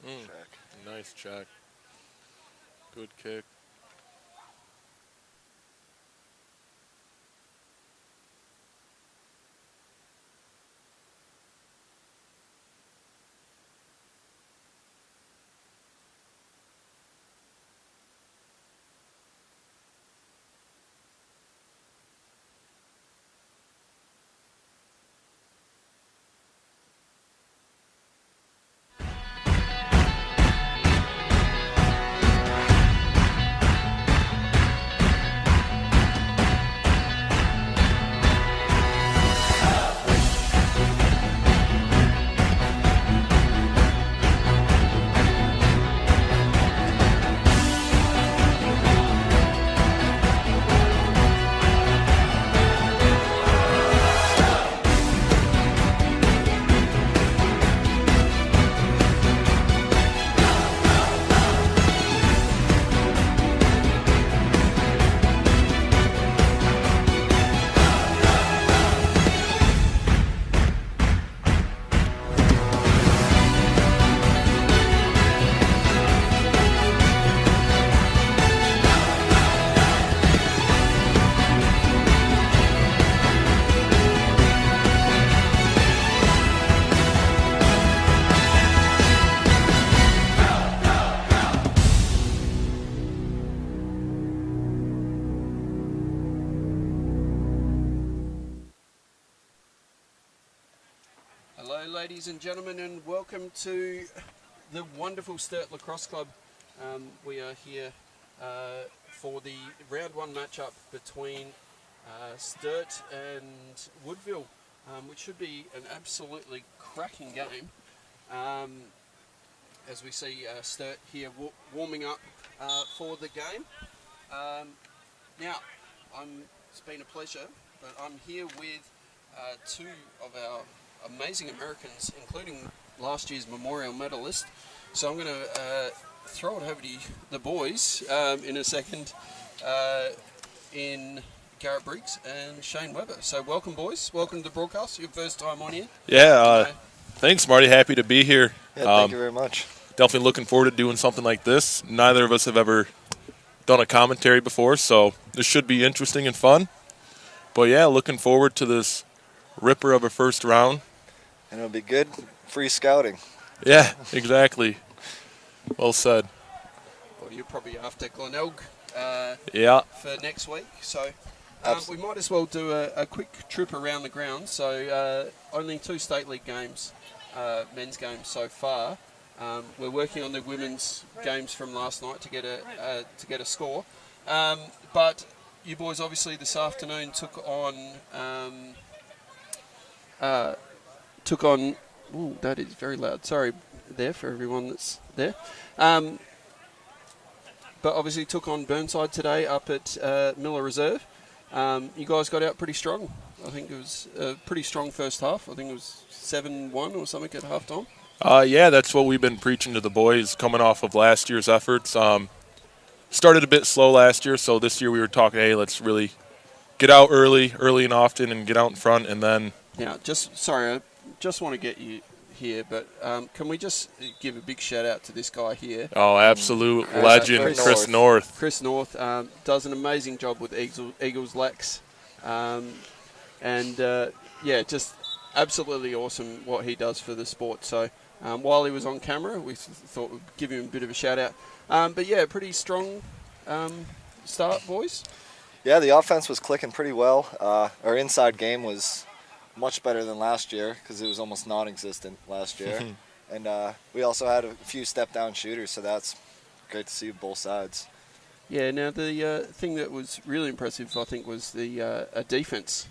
Check. Nice check. Good kick. Hello ladies and gentlemen, and welcome to the wonderful Sturt Lacrosse Club. We are here for the round one matchup between Sturt and Woodville, which should be an absolutely cracking game. As we see Sturt here warming up for the game. Now, it's been a pleasure, but I'm here with two of our amazing Americans, including last year's Memorial medalist. So I'm going to throw it over to the boys in a second in Garrett Briggs and Shane Webber. So welcome, boys. Welcome to the broadcast. Your first time on here. Yeah, thanks, Marty. Happy to be here. Yeah, thank you very much. Definitely looking forward to doing something like this. Neither of us have ever done a commentary before, so this should be interesting and fun. But yeah, looking forward to this ripper of a first round. And it'll be good free scouting. Yeah, exactly. Well said. Well, you're probably after Glenelg for next week, so we might as well do a quick trip around the ground. So only 2 state league games, men's games so far. We're working on the women's games from last night to get a score. But you boys obviously this afternoon took on. Ooh, that is very loud. Sorry there for everyone that's there. But obviously took on Burnside today up at Miller Reserve. You guys got out pretty strong. I think it was a pretty strong first half. I think it was 7-1 or something at halftime. Yeah, that's what we've been preaching to the boys coming off of last year's efforts. Started a bit slow last year, so this year we were talking, hey, let's really get out early and often and get out in front, and then... Now, I just want to get you here, but can we just give a big shout out to this guy here? Oh, absolute legend, Chris North. Chris North does an amazing job with Eagles Lex. Just absolutely awesome what he does for the sport. So while he was on camera, we thought we'd give him a bit of a shout out. But yeah, pretty strong start, boys. Yeah, the offense was clicking pretty well. Our inside game was much better than last year because it was almost non-existent last year. And we also had a few step-down shooters, so that's great to see both sides. Yeah, now the thing that was really impressive, I think, was the defense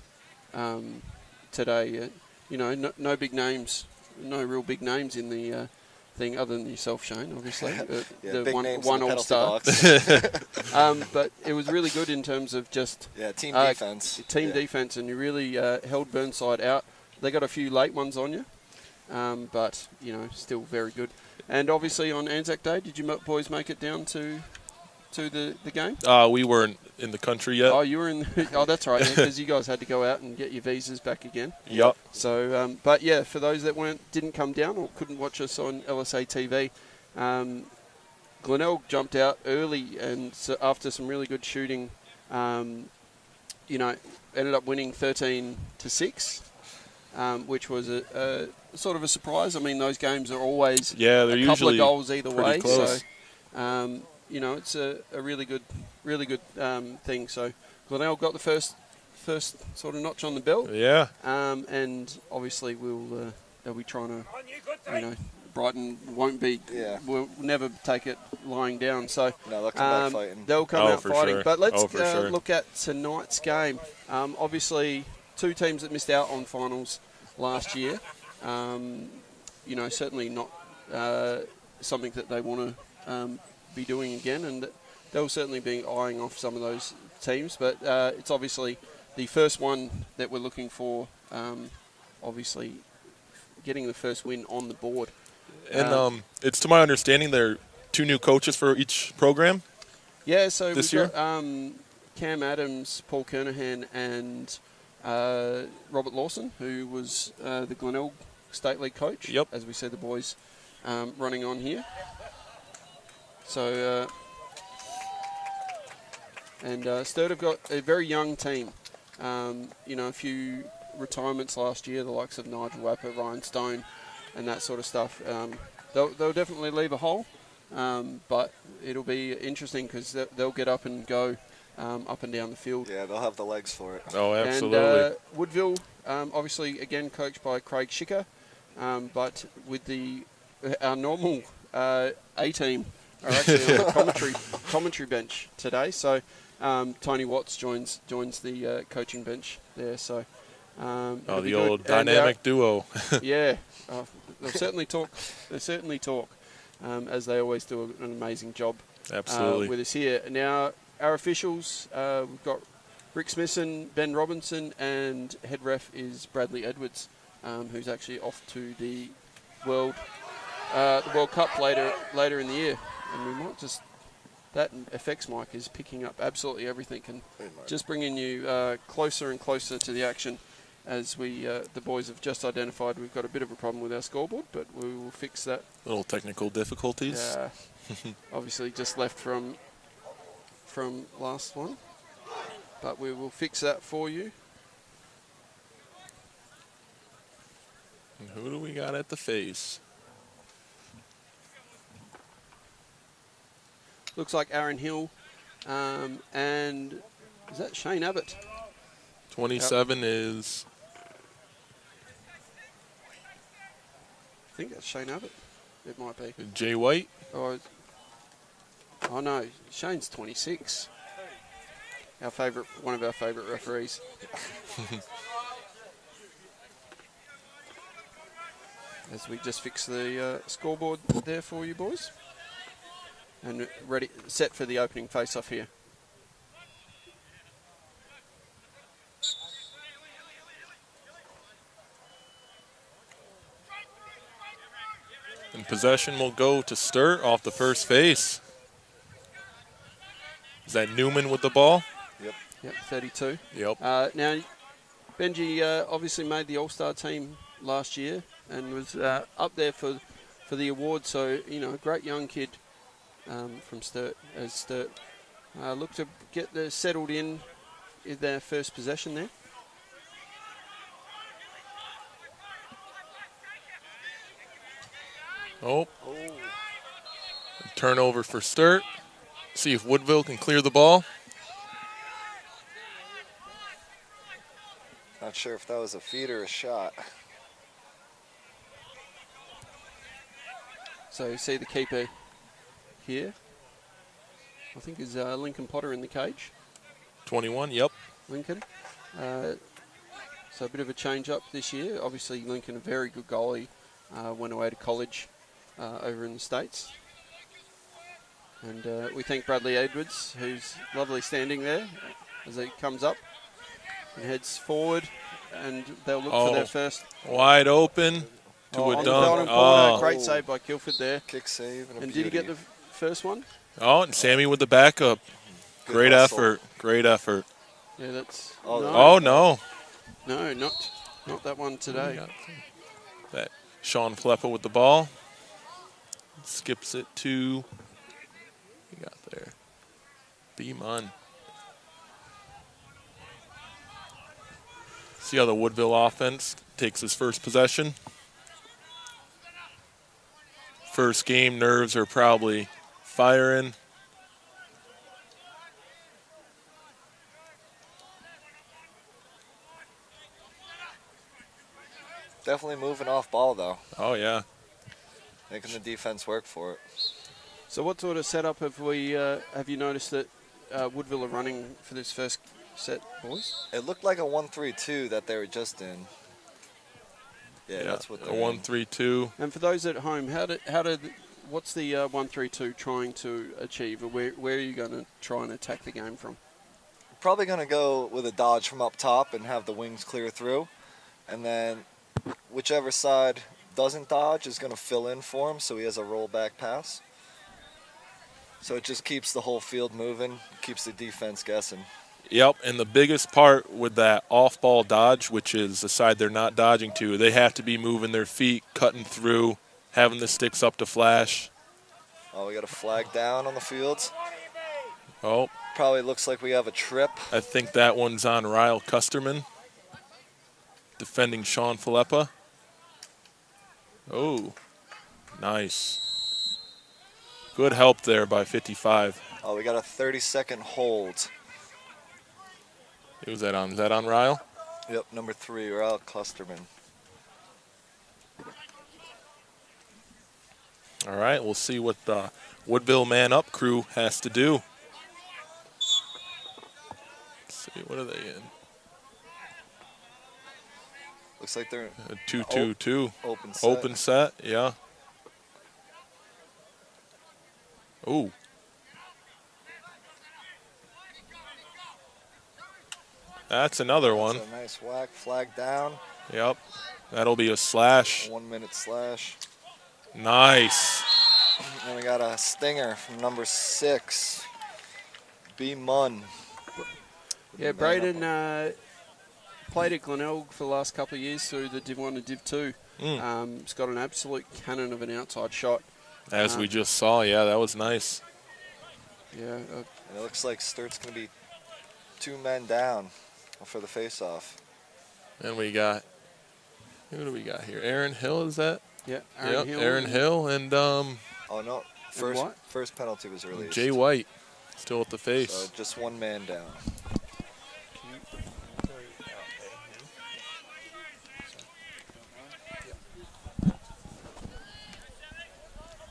today. No big names, no real big names in the thing other than yourself, Shane, obviously. The big names one in the all-star. box. But it was really good in terms of just team defense. Defense, and you really held Burnside out. They got a few late ones on you, but still very good. And obviously on Anzac Day, did you boys make it down to the game? We weren't in the country yet. Oh, you were in. Oh, that's right, because you guys had to go out and get your visas back again. Yep. So, but yeah, for those that didn't come down or couldn't watch us on LSA TV, Glenelg jumped out early, and so after some really good shooting, ended up winning 13-6, which was a sort of a surprise. I mean, those games are always they're a couple of goals either way. Close. So, it's a really good thing. So Glenelg got the first sort of notch on the belt. Yeah. And obviously they'll be trying to, Brighton won't be. Yeah. Will never take it lying down. So no, they'll come back fighting. They'll come out fighting. Sure. But let's look at tonight's game. Obviously, two teams that missed out on finals last year. Certainly not something that they want to be doing again, and they'll certainly be eyeing off some of those teams. But it's obviously the first one that we're looking for. Obviously, getting the first win on the board. And it's to my understanding there are 2 new coaches for each program. Yeah, so this we've year got Cam Adams, Paul Kernahan, and Robert Lawson, who was the Glenelg State League coach. Yep. As we see the boys running on here. So, Sturt have got a very young team. A few retirements last year, the likes of Nigel Wapper, Ryan Stone, and that sort of stuff. They'll definitely leave a hole, but it'll be interesting because they'll get up and go up and down the field. Yeah, they'll have the legs for it. Oh, absolutely. And Woodville, obviously, again, coached by Craig Schicker, but with our normal A-team are actually on the commentary bench today. So Tony Watts joins the coaching bench there. So the old dynamic duo. Yeah, they'll certainly talk. They certainly talk, as they always do an amazing job. Absolutely. With us here now. Our officials, we've got Rick Smithson, Ben Robinson, and head ref is Bradley Edwards, who's actually off to the World Cup later in the year. And we might just, that effects mic is picking up absolutely everything and just bringing you closer and closer to the action as the boys have just identified we've got a bit of a problem with our scoreboard, but we will fix that. Little technical difficulties. Obviously just left from last one, but we will fix that for you. And who do we got at the face? Looks like Aaron Hill, and is that Shane Abbott? 27 is... I think that's Shane Abbott. It might be. Jay White? Oh no, Shane's 26. One of our favourite referees. As we just fix the scoreboard there for you boys, and set for the opening face-off here. And possession will go to Sturt off the first face. Is that Newman with the ball? Yep, 32. Yep. Now, Benji obviously made the All-Star team last year and was up there for the award. So, a great young kid from Sturt. As Sturt look to get settled in their first possession there. Oh. Turnover for Sturt. See if Woodville can clear the ball. Not sure if that was a feed or a shot. So you see the keeper here. I think is Lincoln Potter in the cage. 21, yep. Lincoln. So a bit of a change up this year. Obviously Lincoln, a very good goalie, went away to college over in the States. And we thank Bradley Edwards, who's lovely standing there as he comes up and heads forward, and they'll look for their first. Wide open to a dunk. Great save by Kilford there. Kick save. And did he get the first one? Oh, and Sammy with the backup. Great effort. Great effort. Yeah, that's. No. No, not that one today. That Sean Fleppa with the ball. skips it to, we got there, B-Mun. See how the Woodville offense takes his first possession. First game, nerves are probably firing. Definitely moving off ball, though. Oh, yeah. Making the defense work for it. So what sort of setup have you noticed that Woodville are running for this first set, boys? It looked like a 1-3-2 that they were just in. Yeah, that's what they're a 1-3-2. And for those at home, what's the 1-3-2 trying to achieve? Or where are you going to try and attack the game from? Probably going to go with a dodge from up top and have the wings clear through. And then whichever side doesn't dodge is going to fill in for him, so he has a rollback pass. So it just keeps the whole field moving, keeps the defense guessing. Yep, and the biggest part with that off-ball dodge, which is the side they're not dodging to, they have to be moving their feet, cutting through, having the sticks up to flash. Oh, we got a flag down on the field. Oh. Probably looks like we have a trip. I think that one's on Ryle Custerman, defending Sean Filippa. Oh, nice. Good help there by 55. Oh, we got a 30-second hold. Who's that on? Is that on Ryle? Yep, number 3, Ryle Clusterman. All right, we'll see what the Woodville man-up crew has to do. Let's see, what are they in? Looks like they're a 2-2-2. Open set. Open set, yeah. Ooh. That's another one. That's a nice whack, flag down. Yep. That'll be a slash. 1 minute slash. Nice. And we got a stinger from number 6, B-Mun. Yeah, Braden played at Glenelg for the last couple of years through the Div 1 and Div 2. He's got an absolute cannon of an outside shot. As we just saw, yeah, that was nice. Yeah. And it looks like Sturt's going to be 2 men down for the face-off. And we got, who do we got here? Aaron Hill, is that? Yeah, Aaron Hill. Aaron Hill and oh no, first penalty was released. Jay White, still at the face. So just 1 man down.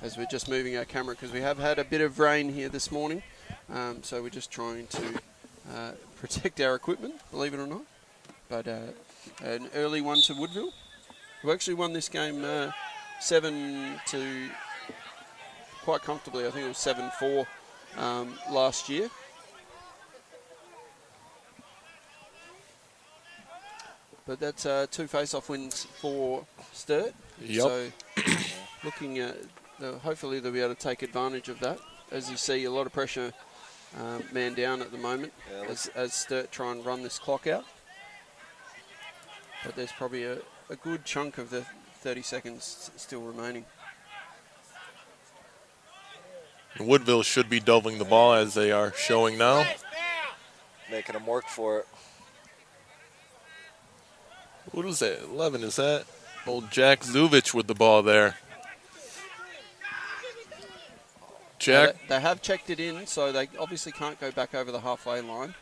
As we're just moving our camera, because we have had a bit of rain here this morning, so we're just trying to protect our equipment, believe it or not. But an early one to Woodville, who actually won this game 7-2 quite comfortably. I think it was 7-4 last year. But that's 2 face-off wins for Sturt. Yep. So looking at, hopefully they'll be able to take advantage of that. As you see, a lot of pressure man down at the moment, as Sturt try and run this clock out. But there's probably a good chunk of the 30 seconds still remaining. Woodville should be doubling the ball as they are showing now. Making them work for it. What is that? 11, is that? Old Jack Zuvich with the ball there. Jack. They have checked it in, so they obviously can't go back over the halfway line.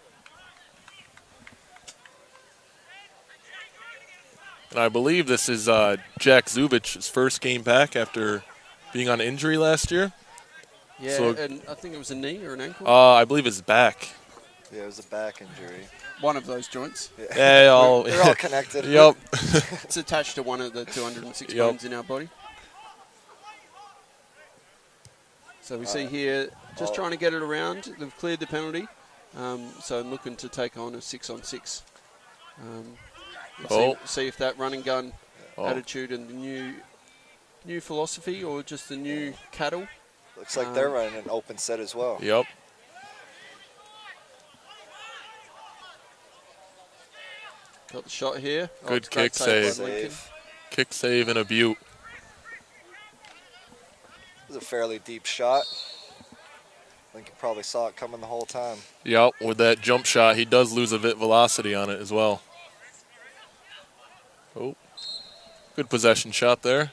And I believe this is Jack Zuvich's first game back after being on injury last year. Yeah, so, and I think it was a knee or an ankle. I believe it's back. Yeah, it was a back injury. One of those joints. Yeah. They're all connected. Yep. It's attached to one of the 206 bones in our body. So we see here, just trying to get it around. They've cleared the penalty. So I'm looking to take on a 6-on-6. See if that run and gun attitude and the new philosophy, or just the new cattle. Looks like they're running an open set as well. Yep. Got the shot here. Good kick save. Kick save and a butte. was a fairly deep shot. I think you probably saw it coming the whole time. Yep, with that jump shot, he does lose a bit velocity on it as well. Oh, good possession shot there.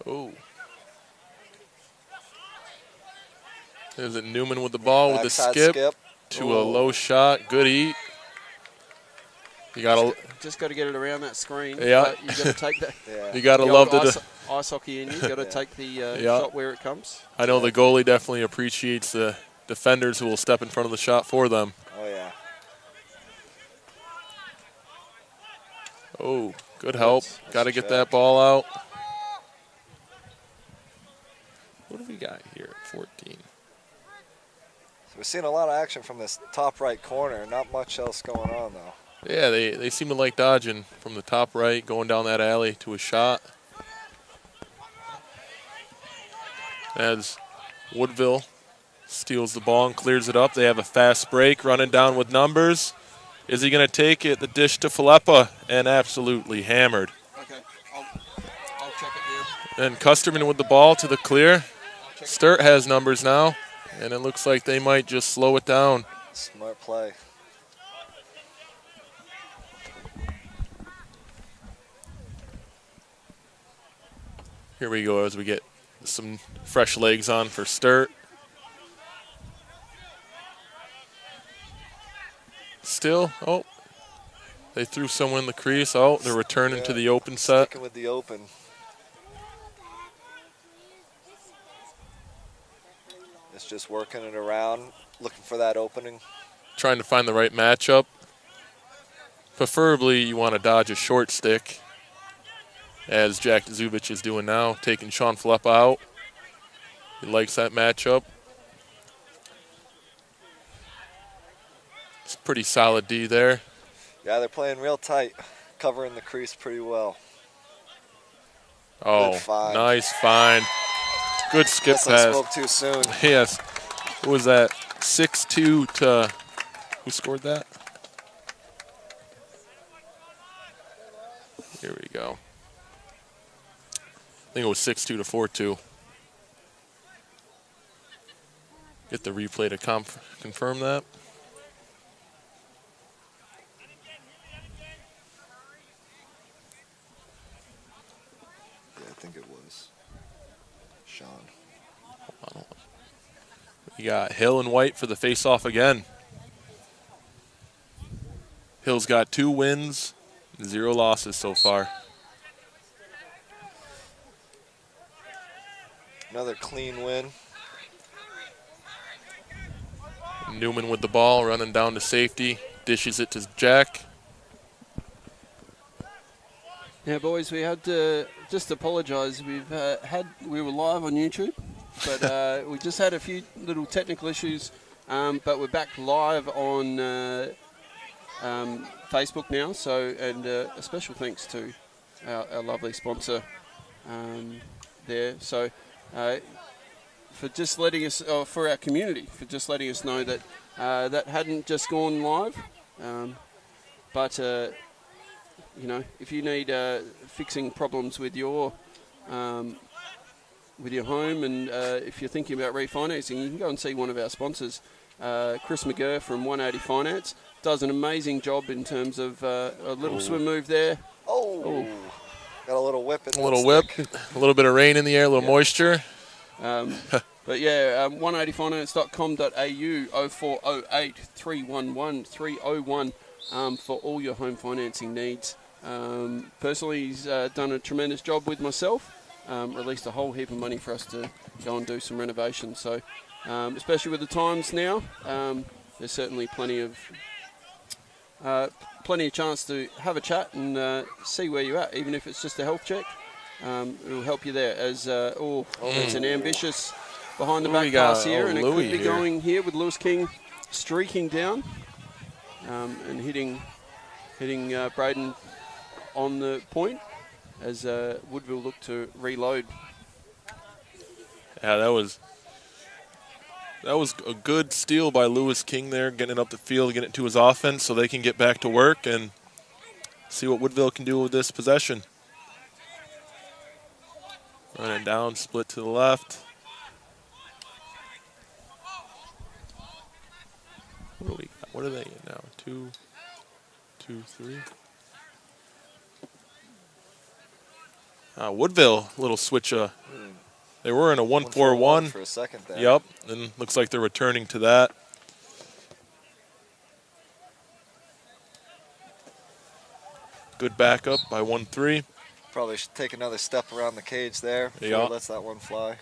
Oh. There's it Newman with the ball with the skip to a low shot. Good eat. You just got to get it around that screen. Yeah. You got to take that. Yeah. You got to love ice hockey in you. Got to take the shot where it comes. I know the goalie definitely appreciates the defenders who will step in front of the shot for them. Oh yeah. Oh, good help. Got to get that ball out. What do we got here at 14? So we're seeing a lot of action from this top right corner. Not much else going on, though. Yeah, they seem to like dodging from the top right, going down that alley to a shot. As Woodville steals the ball and clears it up. They have a fast break, running down with numbers. Is he going to take it? The dish to Filippa, and absolutely hammered. Okay, I'll check it now. And Custerman with the ball to the clear. Sturt has numbers now, and it looks like they might just slow it down. Smart play. Here we go as we get some fresh legs on for Sturt. Still, they threw someone in the crease. Oh, they're returning to the open set. Sticking with the open. It's just working it around, looking for that opening. Trying to find the right matchup. Preferably, you want to dodge a short stick, as Jack Zubich is doing now, taking Sean Filippa out. He likes that matchup. It's pretty solid D there. Yeah, they're playing real tight, covering the crease pretty well. Oh, nice find. Good skip pass. I spoke too soon. Yes. What was that? 6-2 to who scored that? Here we go. I think it was 6-2 to 4-2. Get the replay to confirm that. Yeah, I think it was Sean. Hold on. We got Hill and White for the face-off again. Hill's got 2 wins, 0 losses so far. Another clean win. Newman with the ball, running down to safety, dishes it to Jack. Yeah, boys, we had to just apologise. We were live on YouTube, but we just had a few little technical issues. But we're back live on Facebook now. So, and a special thanks to our lovely sponsor there. So, for just letting us, for our community, for just letting us know that that hadn't just gone live, but. You know, if you need fixing problems with your home, and if you're thinking about refinancing, you can go and see one of our sponsors, Chris McGurr from 180 Finance. Does an amazing job in terms of a little swim move there. Oh, got a little whip. A little whip, a little bit of rain in the air, a little moisture. But yeah, 180finance.com.au 0408 311 301 for all your home financing needs. Personally, he's done a tremendous job with myself, released a whole heap of money for us to go and do some renovations. So, especially with the times now, there's certainly plenty of chance to have a chat and see where you're at, even if it's just a health check. It'll help you there. As it's an ambitious behind the back pass here, and it could be going here with Lewis King streaking down and hitting Braden on the point as Woodville look to reload. Yeah, that was That was a good steal by Lewis King there, getting it up the field, getting it to his offense so they can get back to work and see what Woodville can do with this possession. Running down, split to the left. What do we got? What are they in now? 2, 3. Woodville, little switch. They were in a 1-4-1 for a second there. Yep, and looks like they're returning to that. Good backup by 1-3. Probably should take another step around the cage there before he lets that one fly.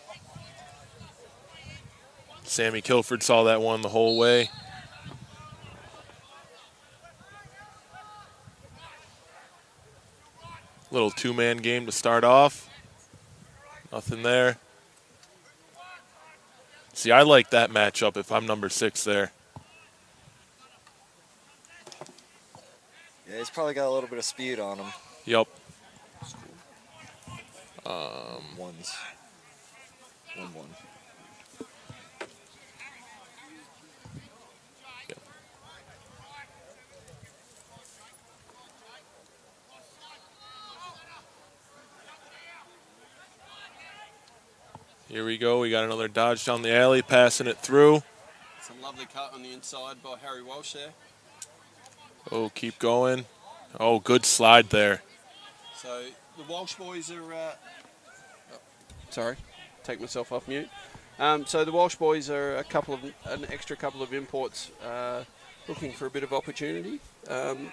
Sammy Kilford saw that one the whole way. Little two-man game to start off. Nothing there. See, I like that matchup if I'm number 6 there. Yeah, he's probably got a little bit of speed on him. Yep. Ones. 1-1. Yep. Here we go. We got another dodge down the alley, passing it through. Some lovely cut on the inside by Harry Walsh there. Oh, keep going. Oh, good slide there. So the Walsh boys are... sorry, take myself off mute. So the Walsh boys are an extra couple of imports looking for a bit of opportunity,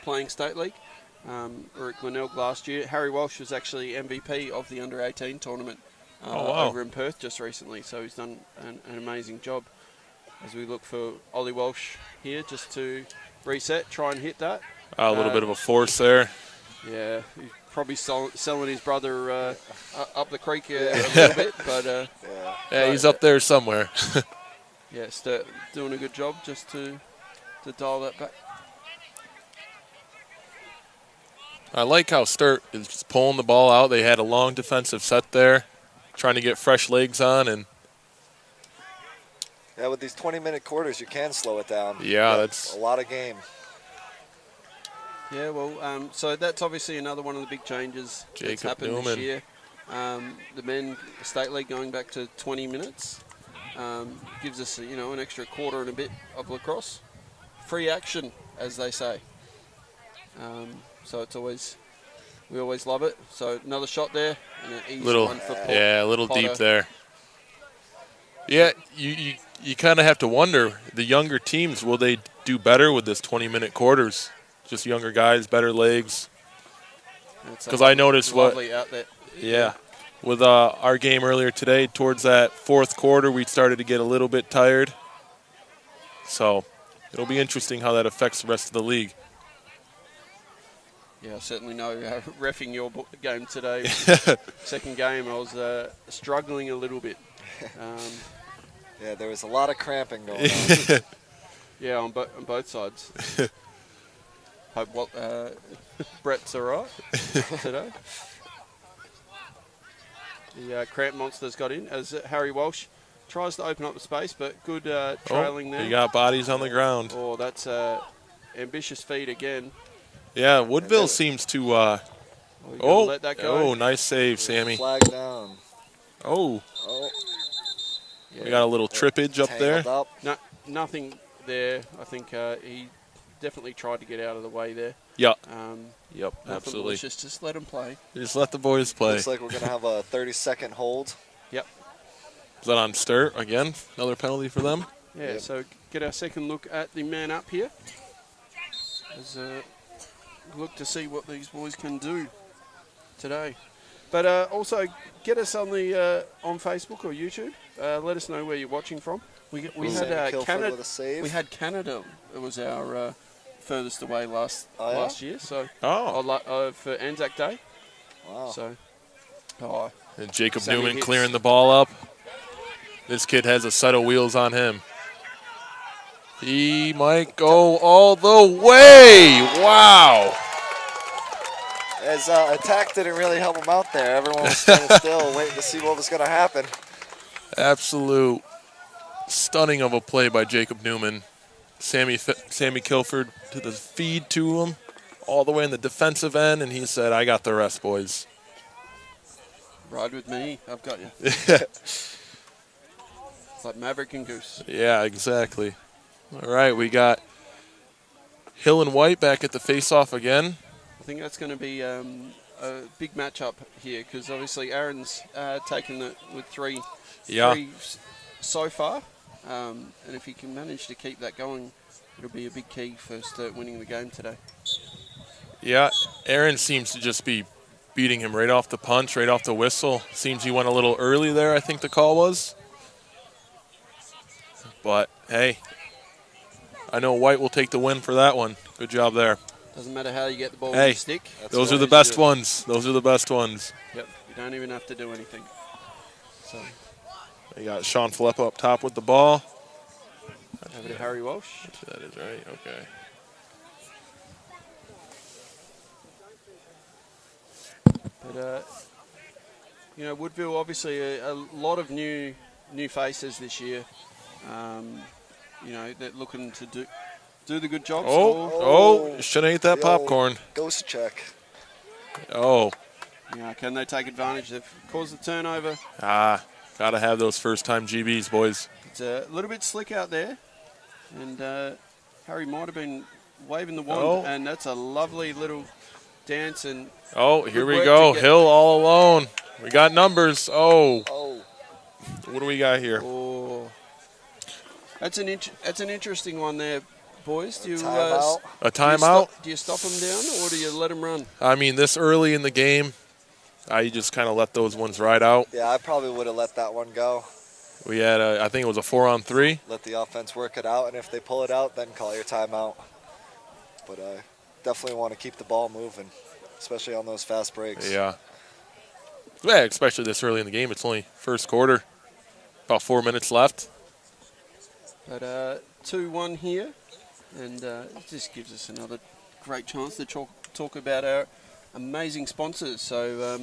playing State League. Were at Glenelg last year. Harry Walsh was actually MVP of the Under-18 tournament over in Perth just recently, so he's done an amazing job. As we look for Ollie Walsh here just to reset, try and hit that. A little bit of a force there. Yeah, he's probably selling his brother up the creek a little bit, but yeah, he's up there somewhere. Yeah, Sturt doing a good job just to dial that back. I like how Sturt is just pulling the ball out. They had a long defensive set there, trying to get fresh legs on, and yeah, with these 20-minute quarters, you can slow it down. Yeah, that's a lot of game. Yeah, well, so that's obviously another one of the big changes that's happened this year. The men State League going back to 20 minutes gives us, an extra quarter and a bit of lacrosse. Free action, as they say. So we always love it. So another shot there and an easy one for Potter. Yeah, a little deep there. Yeah, you kind of have to wonder, the younger teams, will they do better with this 20-minute quarters? Just younger guys, better legs. Because I noticed with our game earlier today, towards that fourth quarter, we started to get a little bit tired. So it'll be interesting how that affects the rest of the league. Yeah, I certainly know. Reffing your game today, second game, I was struggling a little bit. Yeah, there was a lot of cramping going on. Yeah, on both sides. Hope Brett's all right today. The cramp monsters got in as Harry Walsh tries to open up the space, but good trailing there. You got bodies on the ground. Oh, that's ambitious feed again. Yeah, Woodville seems to. Let that go. Oh, nice save, Sammy. Flag down. Oh. Yeah. We got a little trippage up there. No, nothing there. I think he definitely tried to get out of the way there. Yep. Yep, absolutely. Just let them play. Just let the boys play. Looks like we're going to have a 30-second hold. Yep. Is that on Sturt again? Another penalty for them? Yeah, so get our second look at the man up here. As look to see what these boys can do today. But also get us on the on Facebook or YouTube. Let us know where you're watching from. We had Canada. We had Canada. It was our furthest away last year. So for Anzac Day. Wow. So. And Jacob Newman clearing the ball up. This kid has a set of wheels on him. He might go all the way. Wow. As attack didn't really help him out there. Everyone was standing still, waiting to see what was going to happen. Absolute Stunning of a play by Jacob Newman. Sammy Kilford to the feed to him, all the way in the defensive end, and he said, I got the rest, boys. Ride with me, I've got you. Yeah. It's like Maverick and Goose. Yeah, exactly. All right, we got Hill and White back at the face-off again. I think that's going to be a big matchup here because obviously Aaron's taken it with three so far. And if he can manage to keep that going, it'll be a big key for Sturt winning the game today. Yeah, Aaron seems to just be beating him right off the punch, right off the whistle. Seems he went a little early there, I think the call was. But, hey, I know White will take the win for that one. Good job there. Doesn't matter how you get the ball with Hey, the stick. those are the best ones. Those are the best ones. Yep, you don't even have to do anything. So you got Sean Filippo up top with the ball. Over to Harry Walsh. That is right, okay. But, Woodville, obviously a lot of new faces this year. They're looking to do the good job. Shouldn't eat that popcorn. Ghost check. Oh. Yeah, can they take advantage? They've caused the turnover. Gotta have those first-time GBs, boys. It's a little bit slick out there. And Harry might have been waving the wand. And that's a lovely little dance. And here we go. Hill all alone. We got numbers. What do we got here? That's an interesting one there, boys. Do you a timeout? Do you stop them down or do you let them run? I mean, this early in the game, I just kind of let those ones ride out. Yeah, I probably would have let that one go. We had, I think it was a 4-on-3. Let the offense work it out, and if they pull it out, then call your timeout. But I definitely want to keep the ball moving, especially on those fast breaks. Yeah, especially this early in the game. It's only first quarter, about 4 minutes left. But 2-1 here, and it just gives us another great chance to talk about our amazing sponsors. So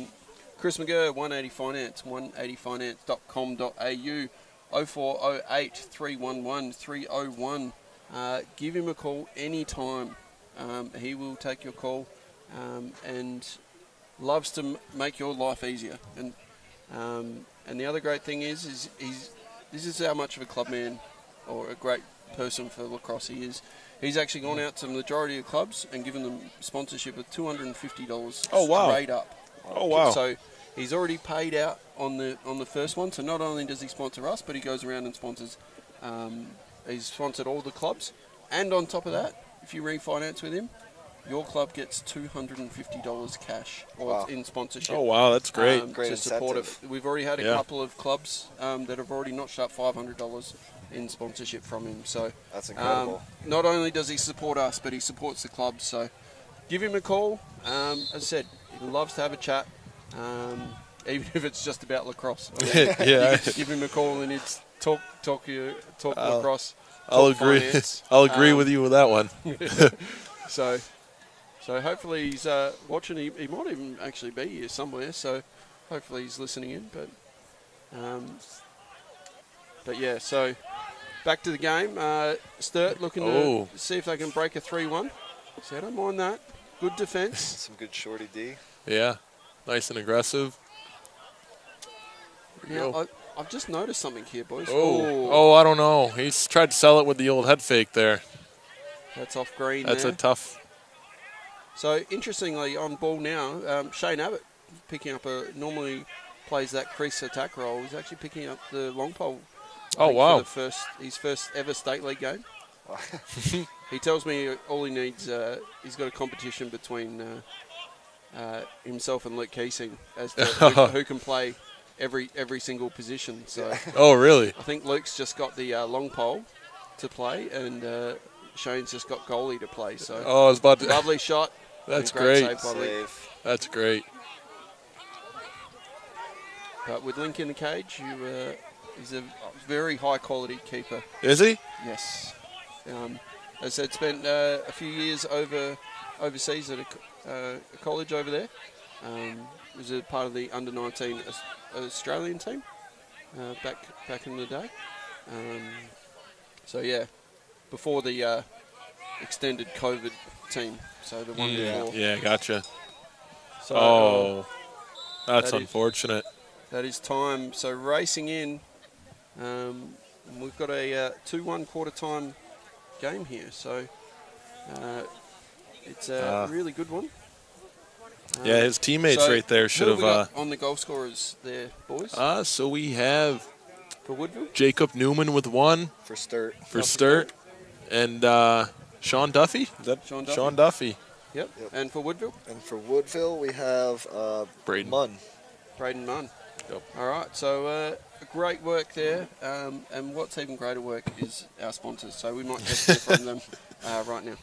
Chris McGurr, 180 Finance, 180finance.com.au, 0408 311 301. Give him a call anytime. He will take your call and loves to make your life easier. And the other great thing is this is how much of a club man or a great person for lacrosse he is. He's actually gone out to the majority of clubs and given them sponsorship of $250 straight up. Oh, wow. So he's already paid out on the first one. So not only does he sponsor us, but he goes around and sponsors. He's sponsored all the clubs. And on top of that, if you refinance with him, your club gets $250 cash in sponsorship. Oh, wow, that's great. Great to support incentive. it. We've already had a couple of clubs that have already notched up $500 in sponsorship from him. So that's incredible. Not only does he support us, but he supports the club. So give him a call. As I said, he loves to have a chat, even if it's just about lacrosse. Give him a call and it's talk lacrosse. I'll agree. Finance. I'll agree with you with that one. So hopefully he's watching. He might even actually be here somewhere. So hopefully he's listening in. But yeah. So back to the game. Sturt looking to see if they can break a 3-1. So I don't mind that. Good defense. Some good shorty D. Yeah, nice and aggressive. Now, I've just noticed something here, boys. I don't know. He's tried to sell it with the old head fake there. That's off green. That's there. a tough. So interestingly, on ball now, Shane Abbott picking up normally plays that crease attack role. He's actually picking up the long pole. Oh wow! For his first ever state league game. He tells me all he needs. He's got a competition between himself and Luke Keesing as to who can play every single position. So. Oh really? I think Luke's just got the long pole to play, and Shane's just got goalie to play. So. I was about to. Lovely shot. That's great. Save by Link. That's great. But with Link in the cage, he's a very high quality keeper. Is he? Yes. As I said, spent a few years overseas at a college over there. Was a part of the under-19 Australian team back in the day. So yeah, before the extended COVID team, so the one before. Yeah, gotcha. So, that's unfortunate. That is time. So racing in, we've got a 2-1 quarter time game here. So it's a really good one. Yeah, his teammates right there should have. On the goal scorers there, boys. So we have for Woodville, Jacob Newman with 1 for Sturt. And Sean Duffy. Is that Sean Duffy? Yep. And for Woodville? And for Woodville, we have Braden Munn. Braden Munn. Yep. All right. So great work there. And what's even greater work is our sponsors. So we might just hear from them right now.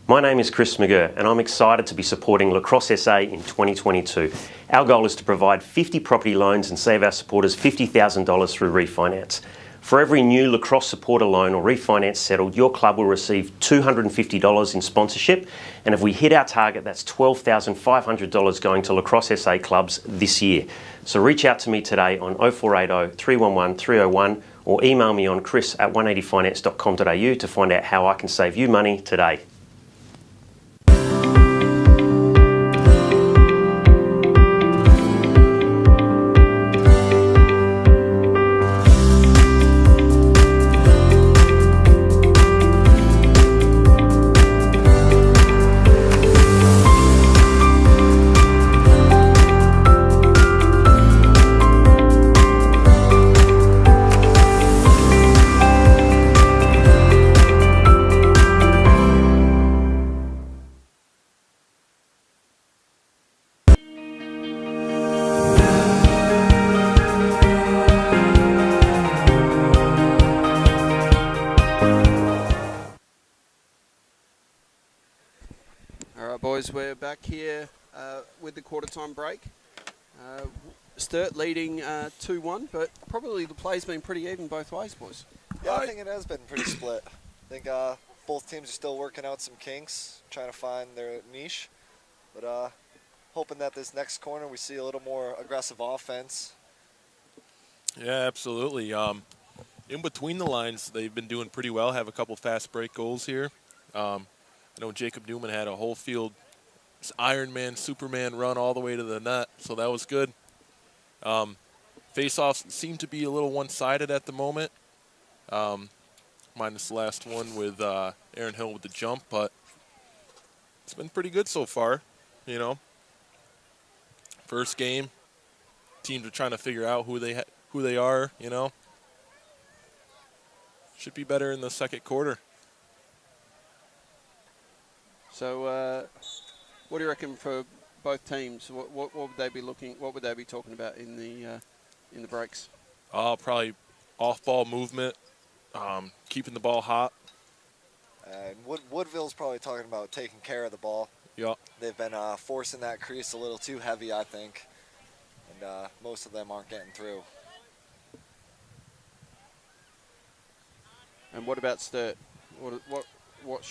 My name is Chris McGurr and I'm excited to be supporting Lacrosse SA in 2022. Our goal is to provide 50 property loans and save our supporters $50,000 through refinance. For every new Lacrosse supporter loan or refinance settled, your club will receive $250 in sponsorship, and if we hit our target, that's $12,500 going to Lacrosse SA clubs this year. So reach out to me today on 0480 311 301 or email me on chris@180finance.com.au to find out how I can save you money today. We're back here with the quarter time break. Sturt leading 2-1, but probably the play's been pretty even both ways, boys. Yeah, I think it has been pretty split. I think both teams are still working out some kinks, trying to find their niche. But hoping that this next corner we see a little more aggressive offense. Yeah, absolutely. In between the lines, they've been doing pretty well. Have a couple fast break goals here. I know Jacob Newman had a whole field Iron Man, Superman run all the way to the net, so that was good. Face-offs seem to be a little one-sided at the moment, minus the last one with Aaron Hill with the jump, but it's been pretty good so far, you know. First game, teams are trying to figure out who they are, you know. Should be better in the second quarter. So, what do you reckon for both teams? What would they be looking? What would they be talking about in the breaks? Probably off-ball movement, keeping the ball hot. And Woodville's probably talking about taking care of the ball. Yeah. They've been forcing that crease a little too heavy, I think, and most of them aren't getting through. And what about Sturt? What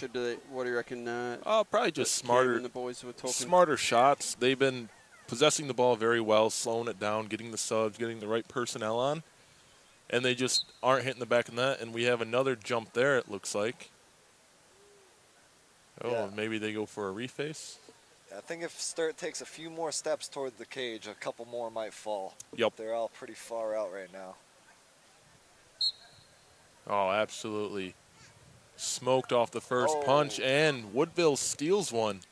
do you reckon? Probably just smarter. And the boys were talking. Smarter shots. They've been possessing the ball very well, slowing it down, getting the subs, getting the right personnel on, and they just aren't hitting the back of the net. And we have another jump there. It looks like. Maybe they go for a reface. I think if Sturt takes a few more steps toward the cage, a couple more might fall. Yep. They're all pretty far out right now. Oh, absolutely. Smoked off the first punch, and Woodville steals one.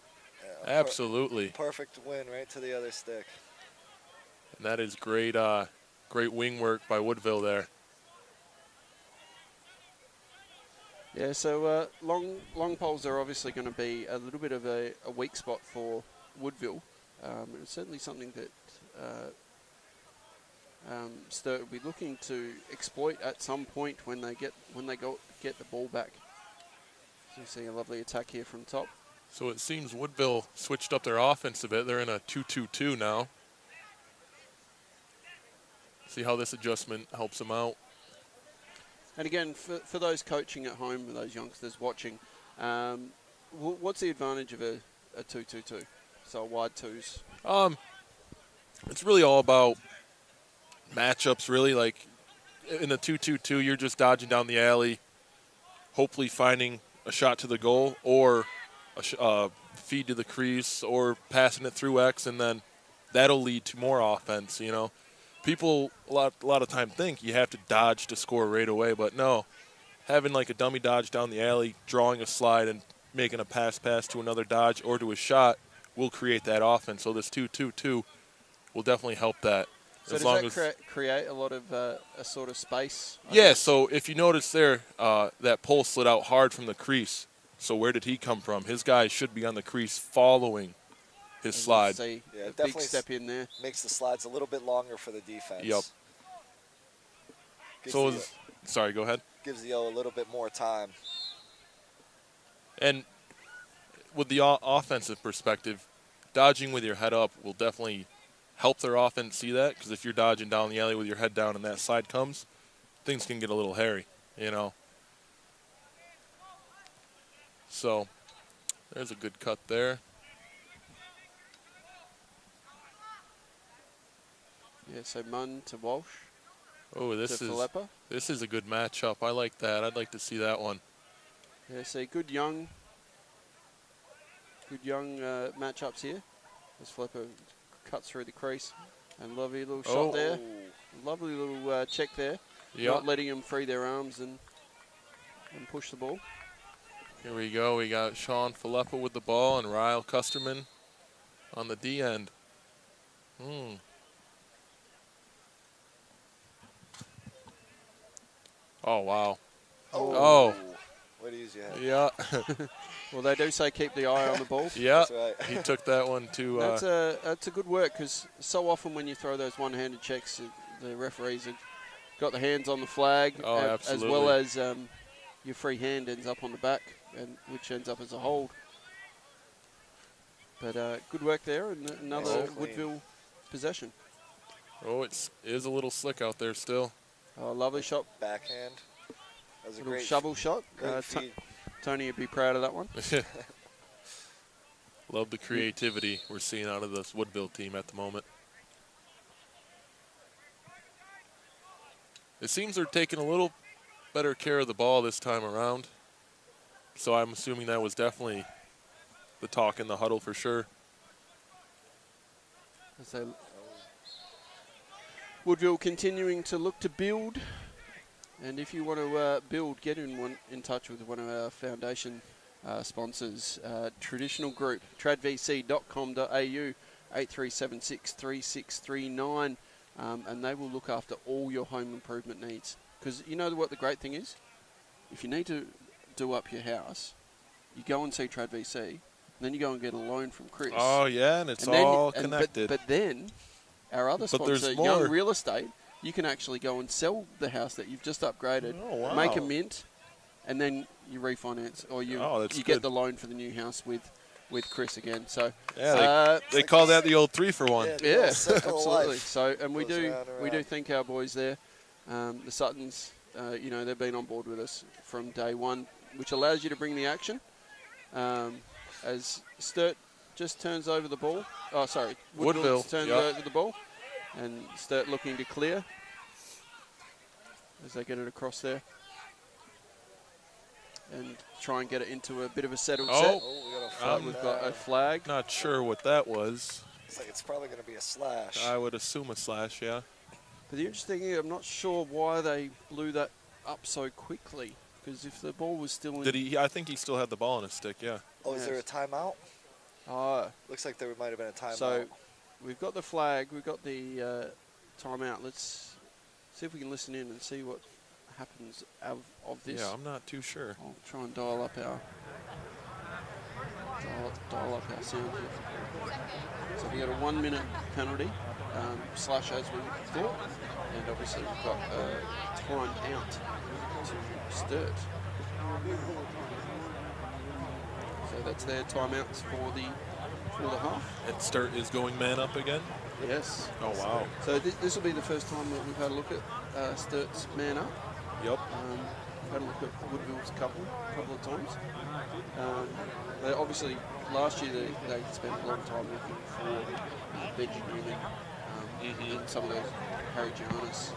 Yeah, absolutely. Perfect win right to the other stick. And that is great, great wing work by Woodville there. Yeah, so long poles are obviously going to be a little bit of a weak spot for Woodville. It's certainly something that Sturt will be looking to exploit at some point when they get the ball back. So you see a lovely attack here from top. So it seems Woodville switched up their offense a bit. They're in a 2-2-2 now. See how this adjustment helps them out. And again, for those coaching at home, and those youngsters watching, what's the advantage of a 2-2-2? So wide twos. It's really all about matchups. Really, like in a 2-2-2, you're just dodging down the alley, hopefully finding a shot to the goal or a feed to the crease or passing it through X, and then that'll lead to more offense. You know, people a lot of time think you have to dodge to score right away, but no, having like a dummy dodge down the alley, drawing a slide, and making a pass to another dodge or to a shot will create that offense. So this 2-2-2 will definitely help that. So does that create a lot of a sort of space? Yeah, so if you notice there, that pole slid out hard from the crease. So where did he come from? His guy should be on the crease following his slide. See, yeah, a definitely big step in there. Makes the slides a little bit longer for the defense. Yep. Sorry, go ahead. Gives the O a little bit more time. And with the offensive perspective, dodging with your head up will definitely help their offense see that, because if you're dodging down the alley with your head down and that side comes, things can get a little hairy, you know. So there's a good cut there. Yeah, so Munn to Walsh. Oh, this is a good matchup. I like that. I'd like to see that one. Yeah, so good young matchups here. As Flepper cuts through the crease, and lovely little shot there. Lovely little check there. Yep. Not letting them free their arms and push the ball. Here we go. We got Sean Filippo with the ball and Ryle Custerman on the D end. Oh, wow. Oh. Way to use your head. Yeah. Well, they do say keep the eye on the ball. Yeah. That's right. He took that one to... That's a good work, because so often when you throw those one-handed checks, the referees have got the hands on the flag, as well as your free hand ends up on the back, and which ends up as a hold. But good work there, and another Woodville possession. Oh, it is a little slick out there still. Oh, lovely shot. Backhand. That was a Little great shovel shot. Great feed. Tony would be proud of that one. Love the creativity we're seeing out of this Woodville team at the moment. It seems they're taking a little better care of the ball this time around. So I'm assuming that was definitely the talk in the huddle for sure. Woodville continuing to look to build. And if you want to build, get in touch with one of our foundation sponsors, Traditional Group, tradvc.com.au, 83763639, and they will look after all your home improvement needs. Because you know what the great thing is? If you need to do up your house, you go and see TradVC, and then you go and get a loan from Chris. Oh, yeah, and it's all connected. But then our other sponsor, Young Real Estate, you can actually go and sell the house that you've just upgraded, make a mint, and then you refinance, or you get the loan for the new house with Chris again. So yeah, they call that the old 3-for-1. Yeah, absolutely. So, and we do thank our boys there, the Suttons. They've been on board with us from day one, which allows you to bring the action. As Sturt just turns over the ball. Oh, sorry, Woodville turns over the ball. And Sturt looking to clear as they get it across there. And try and get it into a bit of a settled set. We've got a flag. Not sure what that was. Looks like it's probably going to be a slash. I would assume a slash, yeah. But the interesting thing, I'm not sure why they blew that up so quickly. Because if the ball was still in... I think he still had the ball in his stick, yeah. Oh, is there a timeout? Looks like there might have been a timeout. So we've got the flag, we've got the timeout. Let's see if we can listen in and see what happens of this. Yeah, I'm not too sure. I'll try and dial up our sound here. So we got a 1-minute penalty. slush as we thought. And obviously we've got time out to Sturt. So that's their timeouts for the half. And Sturt is going man up again? Yes. Oh, wow. So this will be the first time that we've had a look at Sturt's man up. Yep. We've had a look at Woodville's couple of times. They obviously, last year they spent a lot of time looking for Benji Newman and some of those Harry Giannis.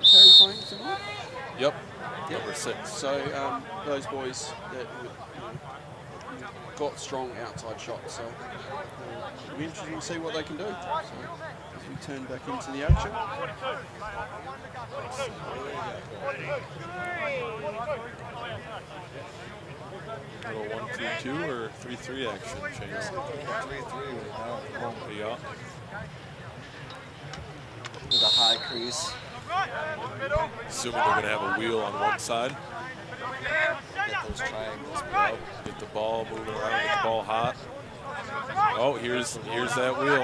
Is Harry playing tonight? Yep. Number 6. So those boys that got strong outside shots. So it'll be interesting to see what they can do. So as we turn back into the action. Little 1-3-2 or 3-3 action, Chase? 3-3 right now. Yeah. With a high crease. Assuming they're going to have a wheel on one side. Get those triangles below. Get the ball moving around, get the ball hot. Oh, here's that wheel.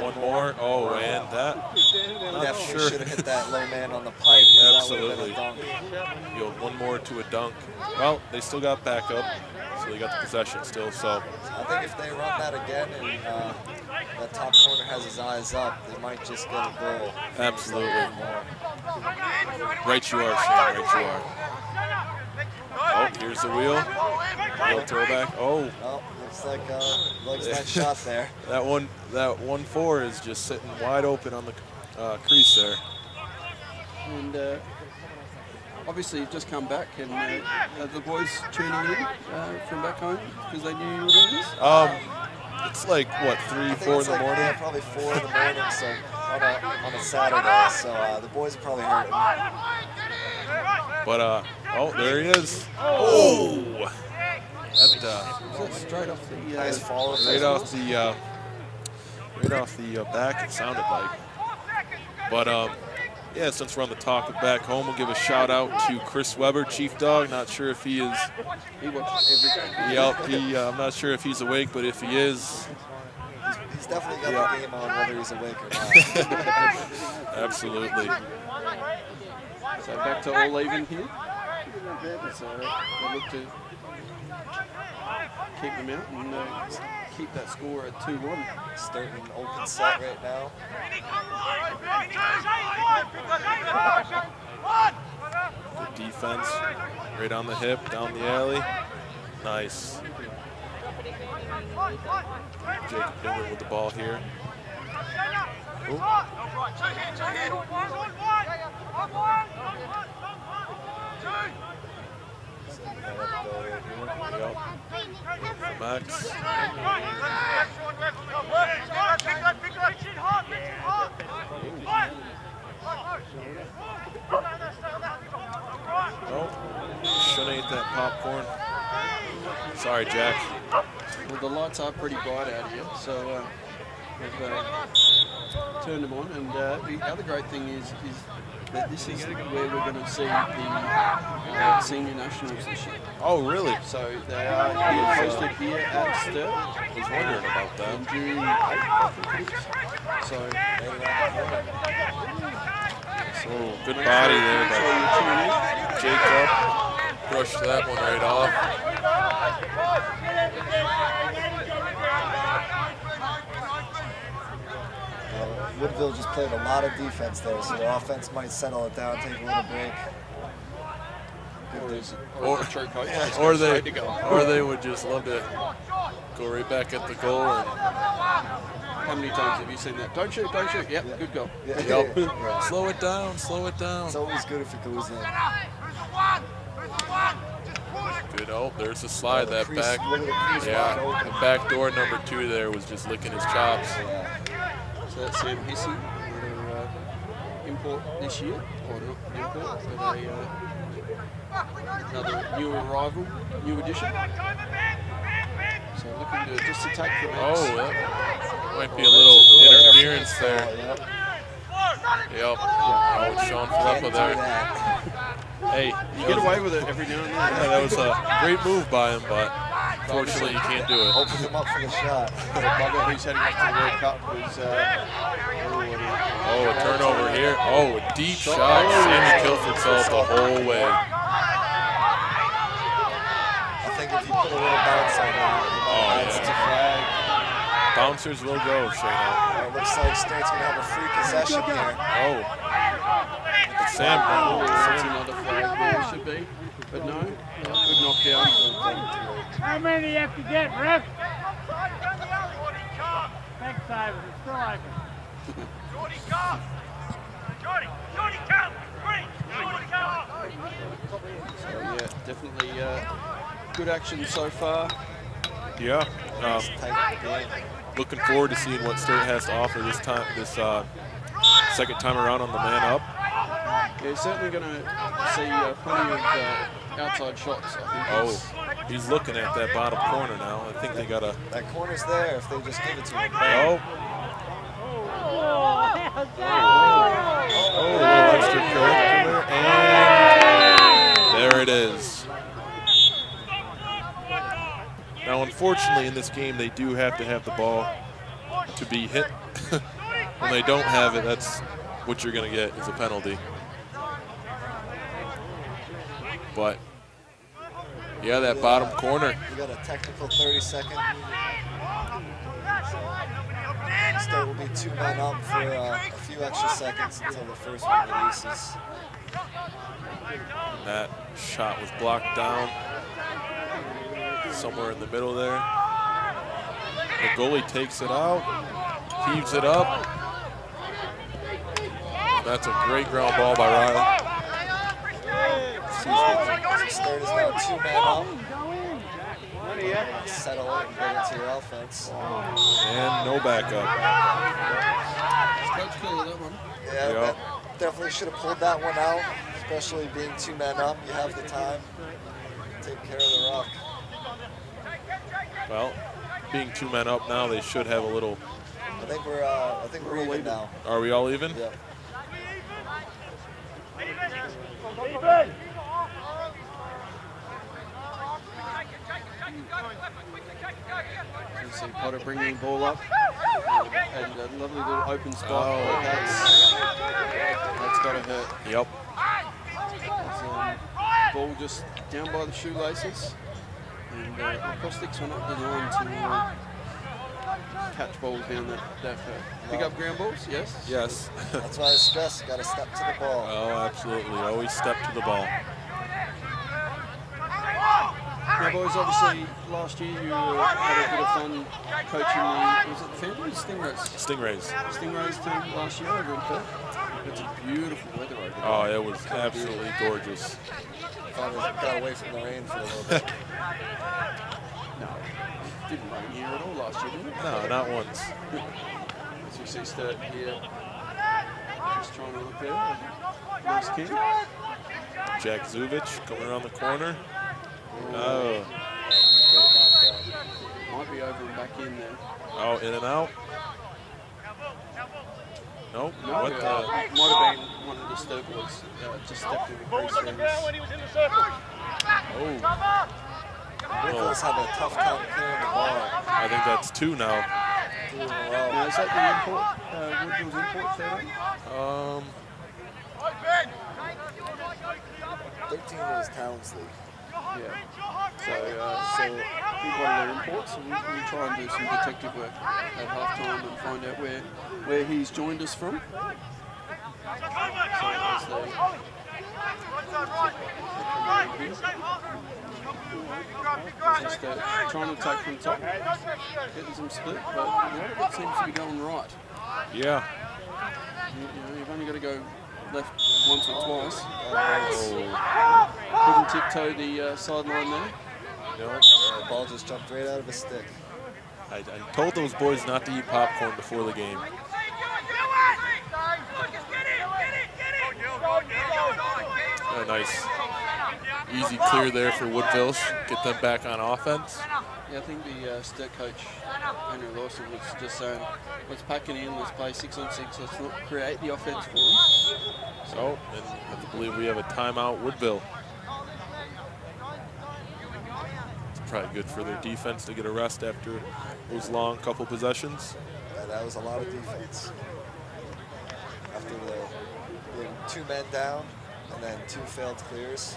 One more. Oh, and that. Definitely should have hit that low man on the pipe. Absolutely. Yield one more to a dunk. Well, they still got backup, so they got the possession still. So I think if they run that again and that top corner has his eyes up, they might just get a goal. Absolutely. Right you are, Shane. Right you are. Oh, here's the wheel. Wheel throwback. Oh. Well, looks like likes that shot there. That 1-4 is just sitting wide open on the crease there. And obviously you've just come back, and are the boys tuning in from back home because they knew you were doing this? It's like what, 3, 4 in the morning? Yeah, probably 4 in the morning. So on a Saturday. So the boys are probably hurting. But oh, there he is. Oh, that straight off the nice follow. right off the back. It sounded like. But yeah, since we're on the talk of back home, we'll give a shout out to Chris Weber, Chief Dog. Not sure if he is. He watches every game. Yep. I'm not sure if he's awake, but if he is, he's definitely got the game on, whether he's awake or not. Absolutely. So back to all even here. So they look to keep them out and keep that score at 2-1. Starting an open set right now. Good defense. Right on the hip, down the alley. Nice. Jacob Newman with the ball here. Ooh. Yep. Max. Nope. Shouldn't eat that popcorn. Sorry, Jack. Well, the lights are pretty bright out here, so we've turned them on. And the other great thing is that this is where we're going to see the senior nationals this year. Oh, really? So they are hosted here at Sturt. I was wondering about that. On June 8th, I think it is. So, good body there by Jacob. Brushed that one right off. Woodville just played a lot of defense there, so the offense might settle it down, take a little break. Or they would just love to go right back at the goal. And how many times have you seen that? Don't shoot, don't shoot. Yep, yeah. Good goal. Yeah. Yep. Yeah. Slow it down, slow it down. It's always good if it goes in. Good. Oh, there's a slide. That back. Yeah, the back door number 2 there was just licking his chops. Yeah. So that's Sam Hissey, another import this year, or not import, but another new arrival, new addition. So looking to just attack the Max. Oh, that might be a little interference there. Yep. Oh, Sean Filippo there. Hey, you get away with it every now and then. Yeah, that was a great move by him, but Unfortunately, you can't do it. Open him up for the shot. The bugger who's heading up to the World Cup was... a turnover here. Oh, a deep shot. Sammy Kilford saw it the whole way. I think if you put a little bounce on that, it's a flag. Bouncers will go, Shayna. It looks like Sturt's going to have a free possession here. Oh. Sam. That's another flag there, should be. But no, good knockdown. How many do you have to get, ref? Backside, it's still open. Jordy, come! Jordy, come! So yeah, definitely good action so far. Yeah. Tight game. Looking forward to seeing what Sturt has to offer this time. This second time around on the man up. Yeah, certainly going to see plenty of outside shots. I think he's looking at that bottom corner now. I think they got a. That corner's there if they just give it to him. Oh, a little extracurricular, and there it is. Now, unfortunately, in this game, they do have to have the ball to be hit. When they don't have it, that's what you're going to get is a penalty. But, yeah, that bottom corner. You got a technical 30-second. Sturt will be 2 men up for a few extra seconds until the first one releases. That shot was blocked down somewhere in the middle there. The goalie takes it out, heaves it up. That's a great ground ball by Riley. Sturt is now 2 men up. Settle it and get into your offense. And no backup. Yeah, that definitely should have pulled that one out, especially being 2 men up. You have the time. Take care of the rock. Well, being 2 men up now, they should have a little. I think we're even now. Are we all even? Yep. You see Potter bringing the ball up, and a lovely little open spot. That's got to hurt. Yep. Ball just down by the shoelaces, and acoustics were not designed to catch balls down that far. Pick up ground balls, yes? Yes. That's why I stress, got to step to the ball. Oh, absolutely. Always step to the ball. Now, boys, obviously, last year you had a bit of fun coaching was it the Phantoms? Stingrays. Stingrays team last year over in Perth. It's beautiful weather over there. Oh, it was absolutely gorgeous. Finally got away from the rain for a little bit. No, it didn't rain here at all last year, did it? No, not once. As you see Sturt here, just trying to look there. Nice kick. Jack Zuvich coming around the corner. Oh. Might be over and back in there. Oh, in and out. Nope. No, What might the? have been one of the Sturt boys just stepped in the crease there. Oh. Woodville's had a tough time clearing the ball. I think that's 2 now. 2 in a row. Now, is that the import, Woodville's import photo? 13 is Townsley. Yeah. So he's one of their imports, and we'll try and do some detective work at halftime and find out where he's joined us from. Just trying to take from the top, getting some split, but a lot of it seems to be going right. Yeah. You've only got to go left once or twice. Couldn't tiptoe the sideline there. Nope. The ball just jumped right out of his stick. I told those boys not to eat popcorn before the game. A nice, easy clear there for Woodville. Get them back on offense. Yeah, I think the Sturt coach, Henry Lawson, was just saying, let's pack it in, let's play 6-on-6, let's not create the offense for them. So, and I believe we have a timeout, Woodville. Probably good for their defense to get a rest after those long couple possessions. Yeah, that was a lot of defense. After the 2 men down and then 2 failed clears,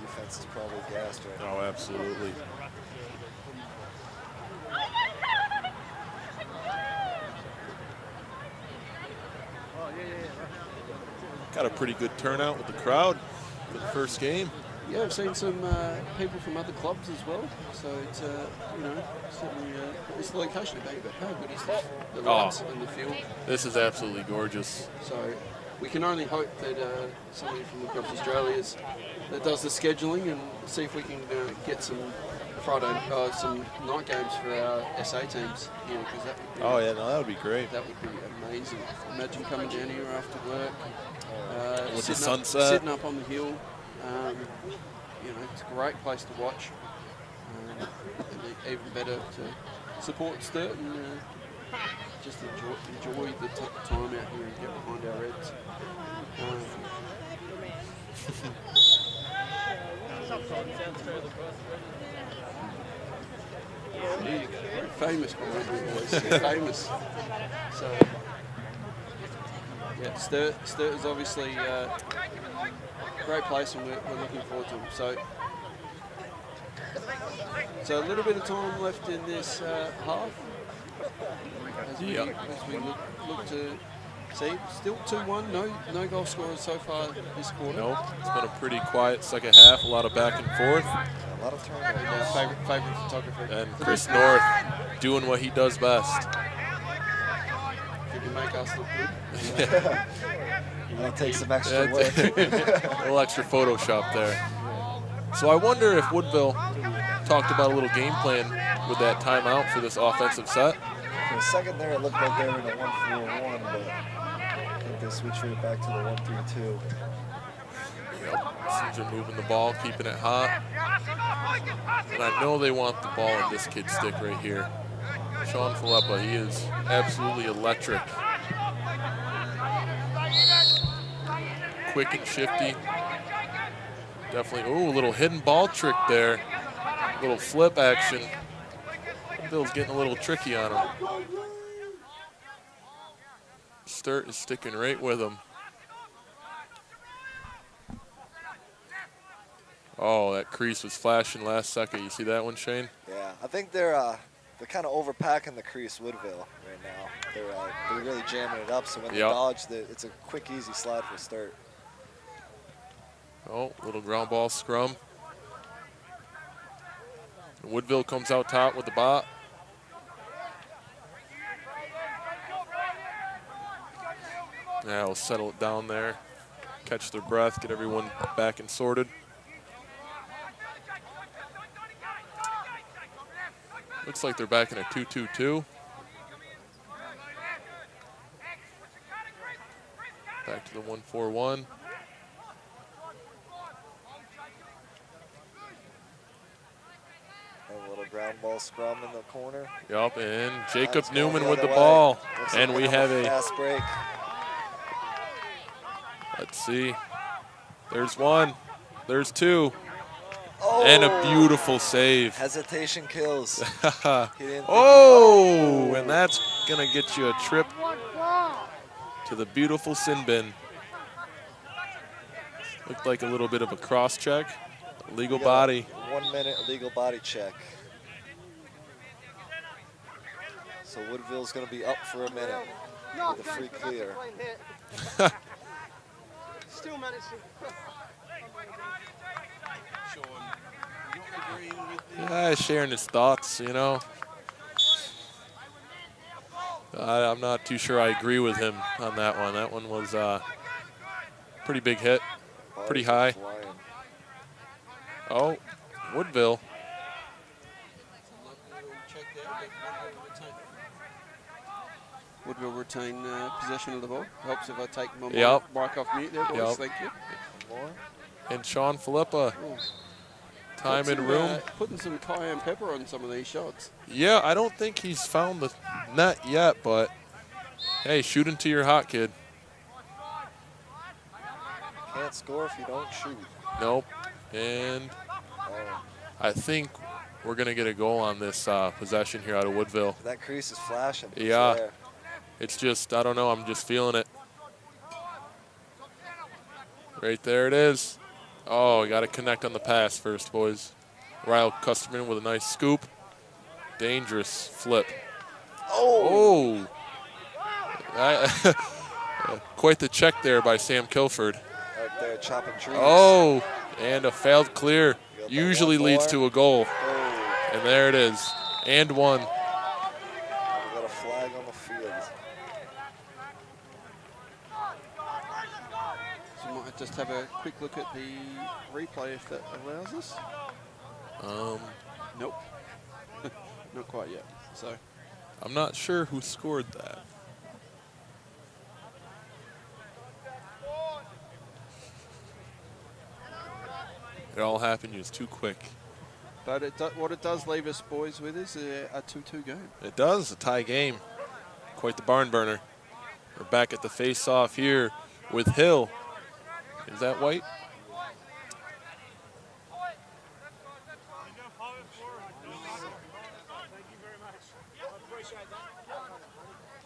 defense is probably gassed right now. Oh, absolutely. Got a pretty good turnout with the crowd for the first game. Yeah, I've seen some people from other clubs as well. So it's, certainly it's the location. How good is this? The lights and the field. This is absolutely gorgeous. So we can only hope that somebody from across Australia that does the scheduling and see if we can get some some night games for our SA teams here, because that would be, that would be great. That would be amazing. Imagine coming down here after work, with the sunset, sitting up on the hill. It's a great place to watch. And even better to support Sturt and just enjoy the time out here and get behind our Reds. Famous Woodville boys, famous. So, yeah, Sturt is obviously a great place, and we're looking forward to them. So a little bit of time left in this half. As we look to see, still 2-1, no goal scorers so far this quarter. No, it's been a pretty quiet second half, a lot of back and forth. A lot of turnovers. Favorite photographer. And Chris North doing what he does best. If you can make us look good. That'll take some extra work. A little extra Photoshop there. So I wonder if Woodville talked about a little game plan with that timeout for this offensive set. For a second there, it looked like they were in a 1-4-1, but I think they switched right back to the 1-3-2. Yep, Seems they're moving the ball, keeping it hot. And I know they want the ball in this kid's stick right here. Sean Filippa, he is absolutely electric. Quick and shifty. Definitely, a little hidden ball trick there. Little flip action. Bill's getting a little tricky on him. Sturt is sticking right with him. Oh, that crease was flashing last second. You see that one, Shane? Yeah, I think they're kind of overpacking the crease, Woodville, right now. They're really jamming it up, so when they dodge, it's a quick, easy slide for Sturt. Oh, little ground ball scrum. Woodville comes out top with the bot. Yeah, we'll settle it down there, catch their breath, get everyone back and sorted. Looks like they're back in a 2-2-2. Back to the 1-4-1. A little ground ball scrum in the corner. Yup, and Jacob Newman with the ball. And we have a fast break. Let's see. There's one. There's two. Oh, and a beautiful save. Hesitation kills. Oh, and that's going to get you a trip to the beautiful sin bin. Looked like a little bit of a cross check. Legal body. 1 minute legal body check. So Woodville's going to be up for a minute with a free clear. Still managed to. Yeah, sharing his thoughts, you know. I'm not too sure I agree with him on that one. That one was a pretty big hit, pretty high. Oh, Woodville. Woodville retain possession of the ball. Helps if I take my mic off mute there, boys. Thank you. And Sean Filippa. Time in room. Putting some cayenne pepper on some of these shots. Yeah, I don't think he's found the net yet, but hey, shoot into your hot, kid. Can't score if you don't shoot. Nope. And I think we're going to get a goal on this possession here out of Woodville. That crease is flashing. Yeah. It's just, I don't know, I'm just feeling it. Right there it is. Oh, you got to connect on the pass first, boys. Ryle Custerman with a nice scoop. Dangerous flip. Oh! Quite the check there by Sam Kilford. Right there, chopping trees. Oh, and a failed clear. Usually leads to a goal. Oh. And there it is. And one. We got a flag on the field. So we might just have a quick look at the replay if that allows us. Nope. Not quite yet. So I'm not sure who scored that. It all happened. It was too quick. But what it does leave us, boys, with is a 2-2 game. It does. A tie game. Quite the barn burner. We're back at the face-off here with Hill. Is that White?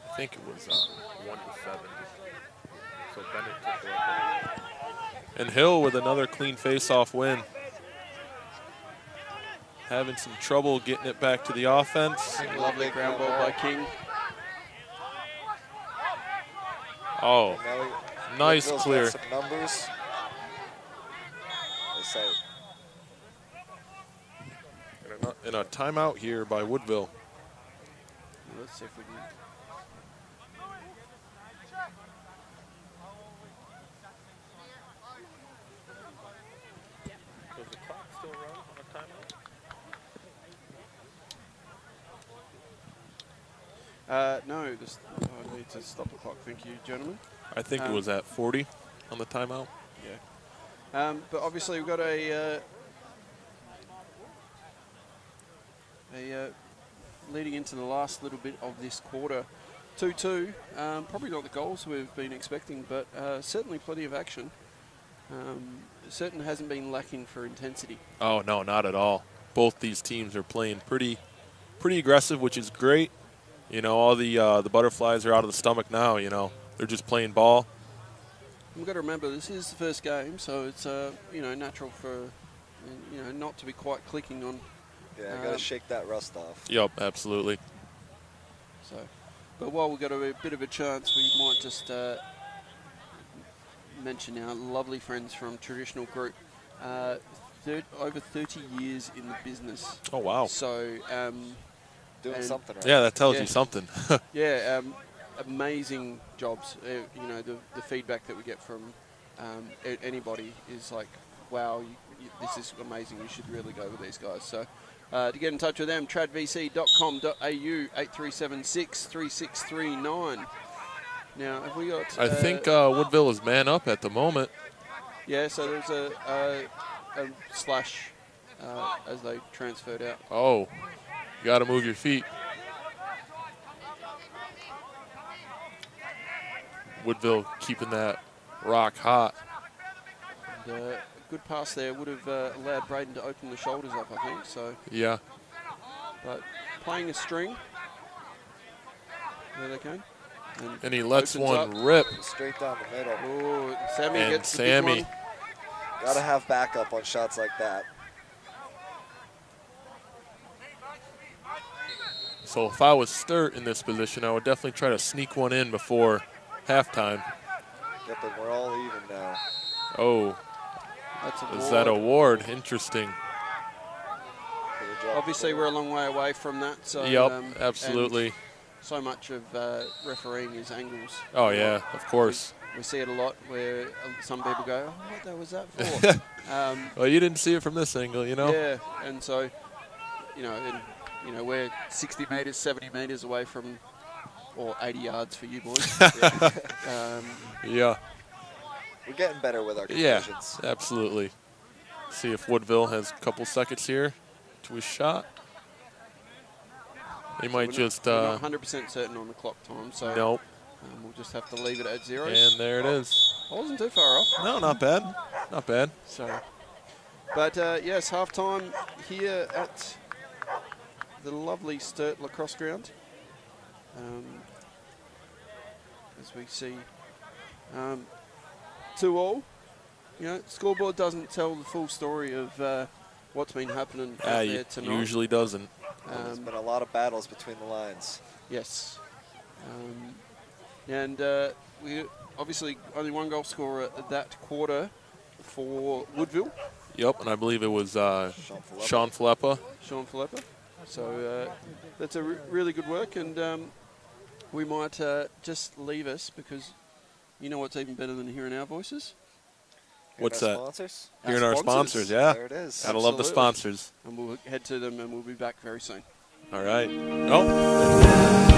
I think it was 1-7. So Bennett took it up. And Hill with another clean face-off win. Having some trouble getting it back to the offense. Lovely ground ball by King. Oh, nice Woodville's clear. got some numbers. They say And a timeout here by Woodville. Let's see if we can. Does the clock still run on a timeout? No, I need to stop the clock. Thank you, gentlemen. I think it was at 40 on the timeout. Yeah. But obviously we've got a leading into the last little bit of this quarter. 2-2. Probably not the goals we've been expecting, but certainly plenty of action. Certainly hasn't been lacking for intensity. Oh, no, not at all. Both these teams are playing pretty aggressive, which is great. You know, all the butterflies are out of the stomach now, you know. They're just playing ball. We've got to remember this is the first game, so it's natural for not to be quite clicking on. Yeah, got to shake that rust off. Yep, absolutely. So, but while we've got a bit of a chance, we might just mention our lovely friends from Traditional Group. Over 30 years in the business. Oh, wow. So, doing something right. Yeah, that tells you something. Yeah, amazing jobs. The feedback that we get from anybody is like, wow, this is amazing. You should really go with these guys. So to get in touch with them, tradvc.com.au 8376 3639. Now, have we got... I think Woodville is man up at the moment. Yeah, so there's a slash as they transferred out. Oh, you got to move your feet. Woodville keeping that rock hot. And, good pass there would have allowed Braden to open the shoulders up, I think. So Yeah. But playing a string. There they go. And he lets opens one up. rip. Straight down the middle. Oh, Sammy And gets the Sammy. big one. Got to have backup on shots like that. So if I was Sturt in this position, I would definitely try to sneak one in before halftime. Yep, and we're all even now. Oh, That's a is that a ward. ward? Interesting. Obviously, we're a long way away from that. So, Yep, and absolutely. so much of refereeing is angles. Oh, yeah, of course. We see it a lot where some people go, oh, what the was that for? Well, you didn't see it from this angle, you know? Yeah, and so, we're 60 metres, 70 metres away from, or 80 yards for you boys. Yeah. We're getting better with our Yeah, conclusions. absolutely. See if Woodville has a couple seconds here to his shot. They might just... we're not 100% certain on the clock time, so Nope. We'll just have to leave it at zeros. And there it is. I wasn't too far off. No, not bad. Not bad. So, but yes, halftime here at the lovely Sturt lacrosse ground. As we see, 2-all. You know, scoreboard doesn't tell the full story of what's been happening out there tonight. Usually doesn't. There's been a lot of battles between the lines. Yes. And we obviously only one goal scorer at that quarter for Woodville. Yep, and I believe it was Sean Filippa. Sean Filippa. So that's a really good work, and we might just leave us because you know what's even better than hearing our voices? What's our that? Sponsors? Hearing our sponsors, yeah. There it is. Gotta love the sponsors. And we'll head to them, and we'll be back very soon. All right. Oh.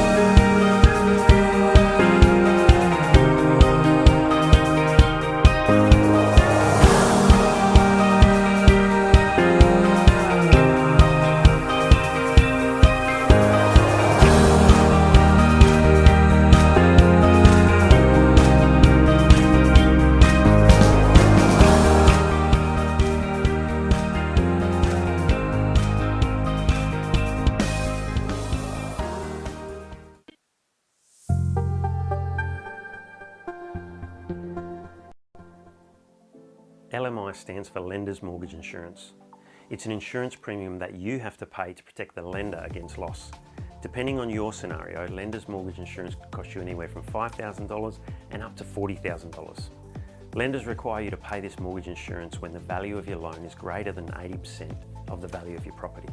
LMI stands for Lender's Mortgage Insurance. It's an insurance premium that you have to pay to protect the lender against loss. Depending on your scenario, Lender's Mortgage Insurance could cost you anywhere from $5,000 and up to $40,000. Lenders require you to pay this mortgage insurance when the value of your loan is greater than 80% of the value of your property.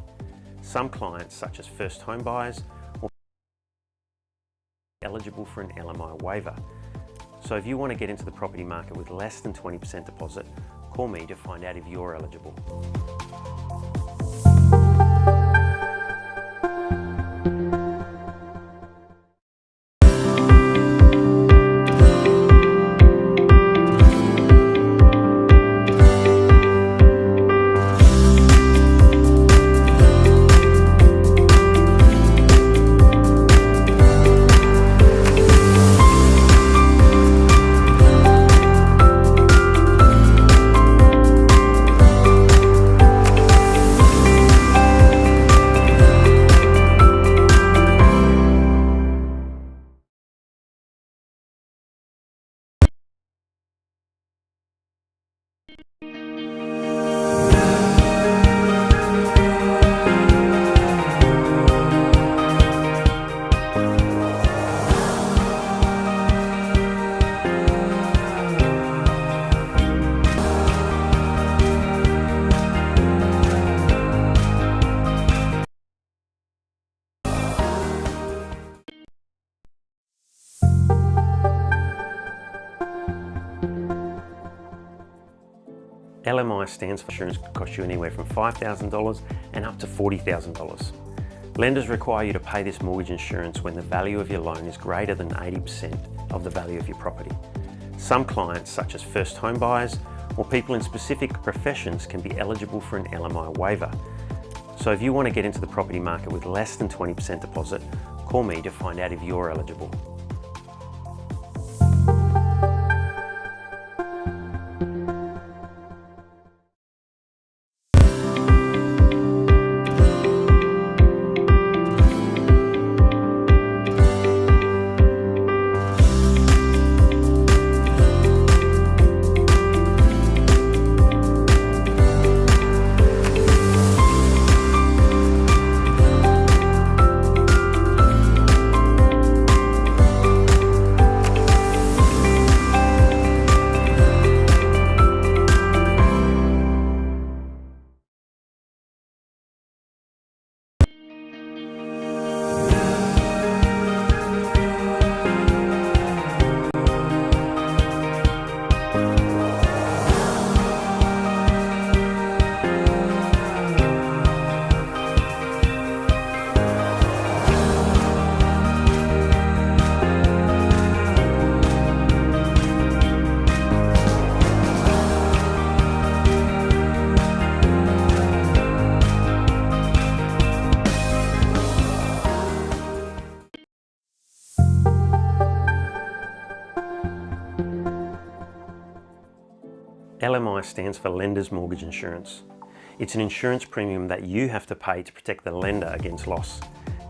Some clients, such as first home buyers, are eligible for an LMI waiver. So if you want to get into the property market with less than 20% deposit, call me to find out if you're eligible. LMI stands for insurance could cost you anywhere from $5,000 and up to $40,000. Lenders require you to pay this mortgage insurance when the value of your loan is greater than 80% of the value of your property. Some clients, such as first home buyers or people in specific professions, can be eligible for an LMI waiver. So if you want to get into the property market with less than 20% deposit, call me to find out if you're eligible. LMI stands for Lender's Mortgage Insurance. It's an insurance premium that you have to pay to protect the lender against loss.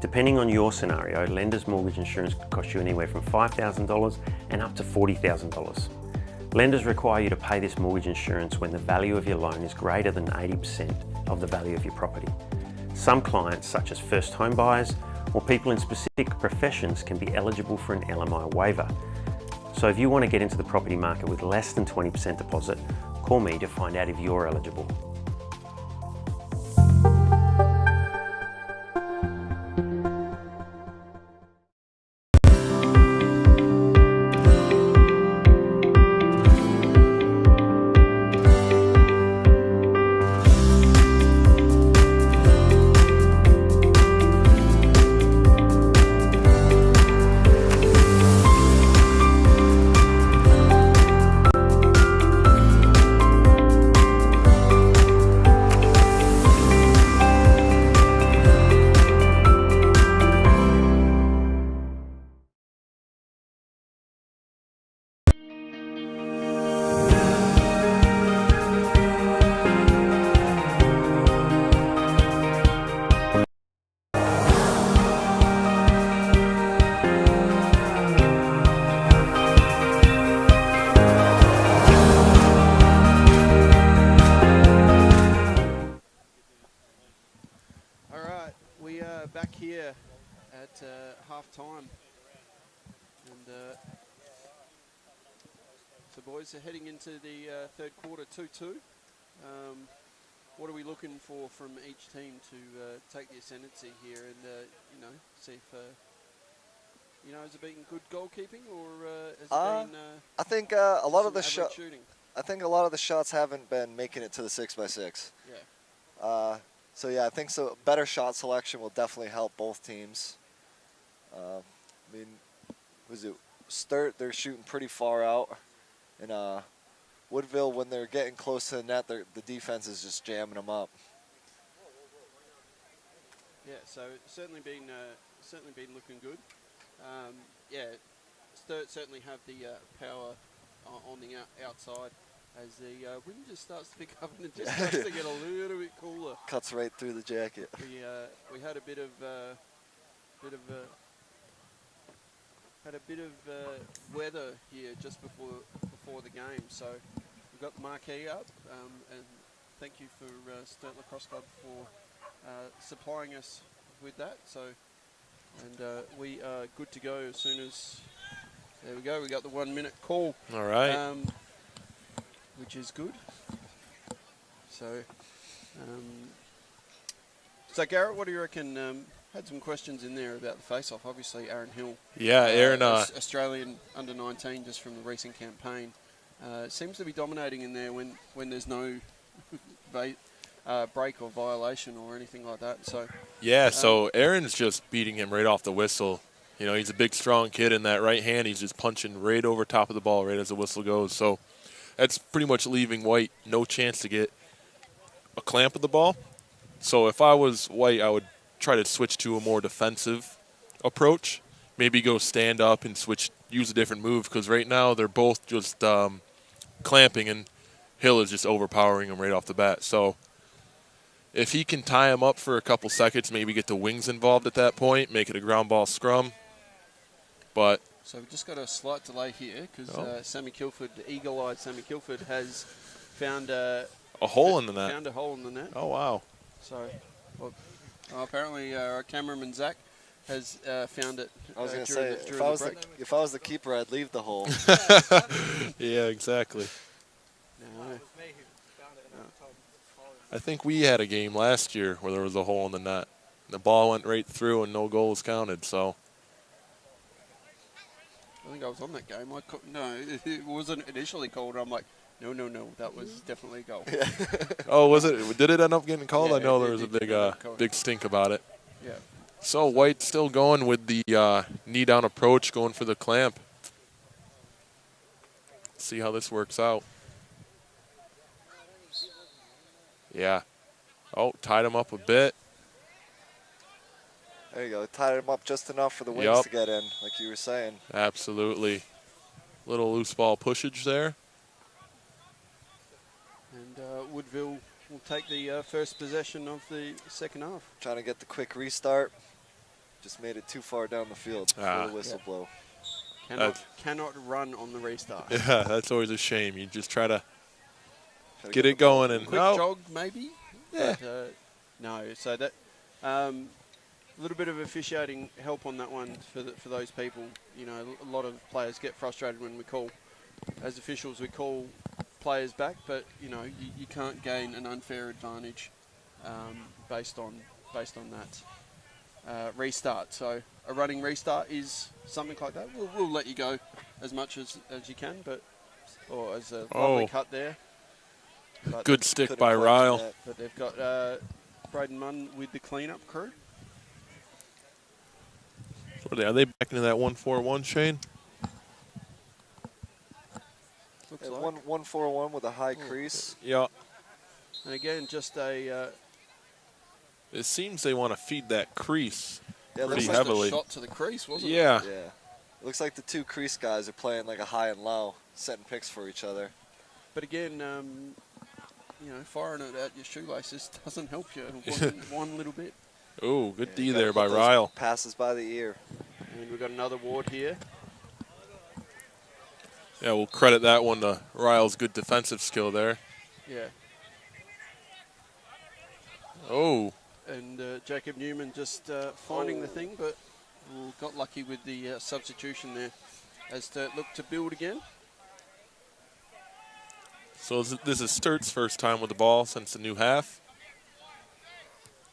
Depending on your scenario, lender's mortgage insurance could cost you anywhere from $5,000 and up to $40,000. Lenders require you to pay this mortgage insurance when the value of your loan is greater than 80% of the value of your property. Some clients, such as first home buyers or people in specific professions, can be eligible for an LMI waiver. So if you want to get into the property market with less than 20% deposit, call me to find out if you're eligible. Back here at half-time, and so boys are heading into the third quarter, 2-2. What are we looking for from each team to take the ascendancy here and see if has it been good goalkeeping or has it been? I think a lot of the shooting. I think a lot of the shots haven't been making it to the 6x6. Yeah. So yeah, I think so. Better shot selection will definitely help both teams. I mean, was it Sturt? They're shooting pretty far out, and Woodville, when they're getting close to the net, the defense is just jamming them up. Yeah, so it's certainly been looking good. Sturt certainly have the power on the outside. As the wind just starts to pick up and it just starts to get a little bit cooler. Cuts right through the jacket. We had a bit of weather here just before the game, so we've got the marquee up, and thank you for Sturt Lacrosse Club for supplying us with that. So, and we are good to go as soon as there we go. We got the 1 minute call. All right. Which is good. So, Garrett, what do you reckon? Had some questions in there about the face-off. Obviously, Aaron Hill. Yeah, Aaron. Australian under-19, just from the recent campaign, seems to be dominating in there when there's no break or violation or anything like that. So. Yeah. So Aaron's just beating him right off the whistle. He's a big, strong kid in that right hand. He's just punching right over top of the ball right as the whistle goes. So. That's pretty much leaving White no chance to get a clamp of the ball. So if I was White, I would try to switch to a more defensive approach. Maybe go stand up and use a different move, because right now they're both just clamping, and Hill is just overpowering him right off the bat. So if he can tie him up for a couple seconds, maybe get the wings involved at that point, make it a ground ball scrum. But so we've just got a slight delay here because Sammy Kilford, eagle-eyed Sammy Kilford, has found a hole in the net. Found a hole in the net. Oh, wow. So apparently our cameraman, Zach, has found it. I was going to say, if I was the keeper, I'd leave the hole. Yeah, exactly. No. I think we had a game last year where there was a hole in the net. The ball went right through and no goal was counted, so... I think I was on that game. It wasn't initially called. I'm like, no, that was definitely a goal. Yeah. Oh, was it? Did it end up getting called? Yeah, I know there was a big stink about it. Yeah. So White still going with the knee-down approach, going for the clamp. See how this works out. Yeah. Oh, tied him up a bit. There you go. Tied him up just enough for the wings to get in, like you were saying. Absolutely. Little loose ball pushage there. And Woodville will take the first possession of the second half. Trying to get the quick restart. Just made it too far down the field for the whistle blow. Cannot run on the restart. Yeah, that's always a shame. You just try to get it going and quick jog maybe. Yeah. But, no, so that a little bit of officiating help on that one for those people. You know, a lot of players get frustrated when we call, as officials, we call players back, but you know you can't gain an unfair advantage based on that restart. So a running restart is something like that. We'll let you go as much as you can, or as a lovely cut there. But good stick by Ryle. But they've got Braden Munn with the cleanup crew. Are they back into that 1-4-1, Shane? Looks like 1-4-1 with a high crease. Yeah. And again, just a. It seems they want to feed that crease pretty heavily. A shot to the crease, wasn't it? Yeah. Yeah. It looks like the two crease guys are playing like a high and low, setting picks for each other. But again, you know, firing it at your shoelaces doesn't help you one little bit. Oh, good D there by Ryle. Passes by the ear. And we've got another ward here. Yeah, we'll credit that one to Ryle's good defensive skill there. Yeah. Oh. And Jacob Newman just finding the thing, but got lucky with the substitution there as Sturt looked to build again. So this is Sturt's first time with the ball since the new half.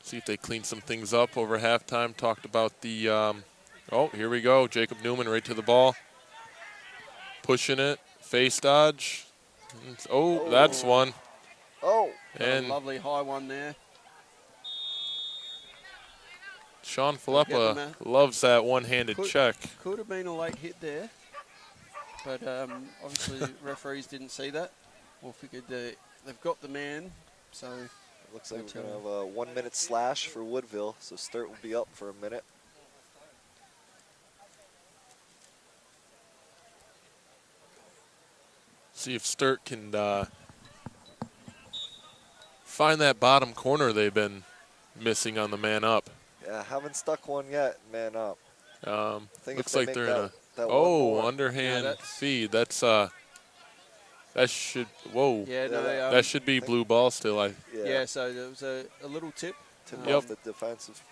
See if they clean some things up over halftime. Talked about the, here we go. Jacob Newman right to the ball. Pushing it. Face dodge. That's one. Oh. And a lovely high one there. Sean Filippa loves that one-handed check. Could have been a late hit there. But obviously referees didn't see that. Or figured they've got the man. So looks like we're going to have a 1 minute slash for Woodville. So Sturt will be up for a minute. See if Sturt can find that bottom corner they've been missing on the man up. Yeah, haven't stuck one yet, man up. Looks like they're in a underhand feed. That's that should that should be blue ball still. Yeah, so there was a little tip. Off the defensive.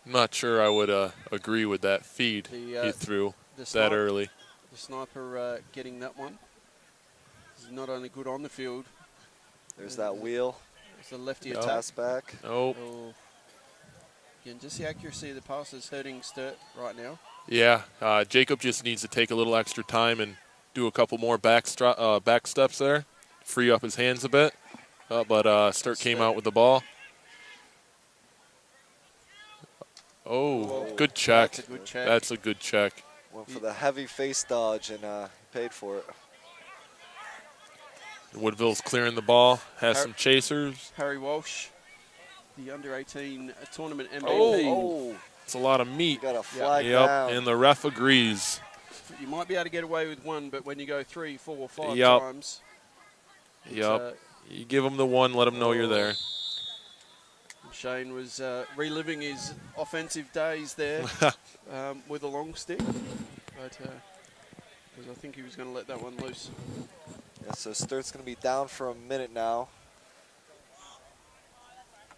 I'm not sure I would agree with that feed he threw that early. The sniper getting that one. He's not only good on the field. There's that wheel. There's a lefty pass back. Oh. Again, just the accuracy of the pass is hurting Sturt right now. Yeah, Jacob just needs to take a little extra time and do a couple more back steps there, free up his hands a bit. But Sturt came out with the ball. Good check. That's a good check. That's a good check. Went for the heavy face dodge and paid for it. Woodville's clearing the ball, has some chasers. Harry Walsh, the under-18 tournament MVP. Oh, it's a lot of meat. You got a flag down. And the ref agrees. You might be able to get away with one, but when you go 3, 4, 5 times. You give them the one, let them know you're there. Shane was reliving his offensive days there with a long stick, but I think he was going to let that one loose. Yeah, so Sturt's going to be down for a minute now.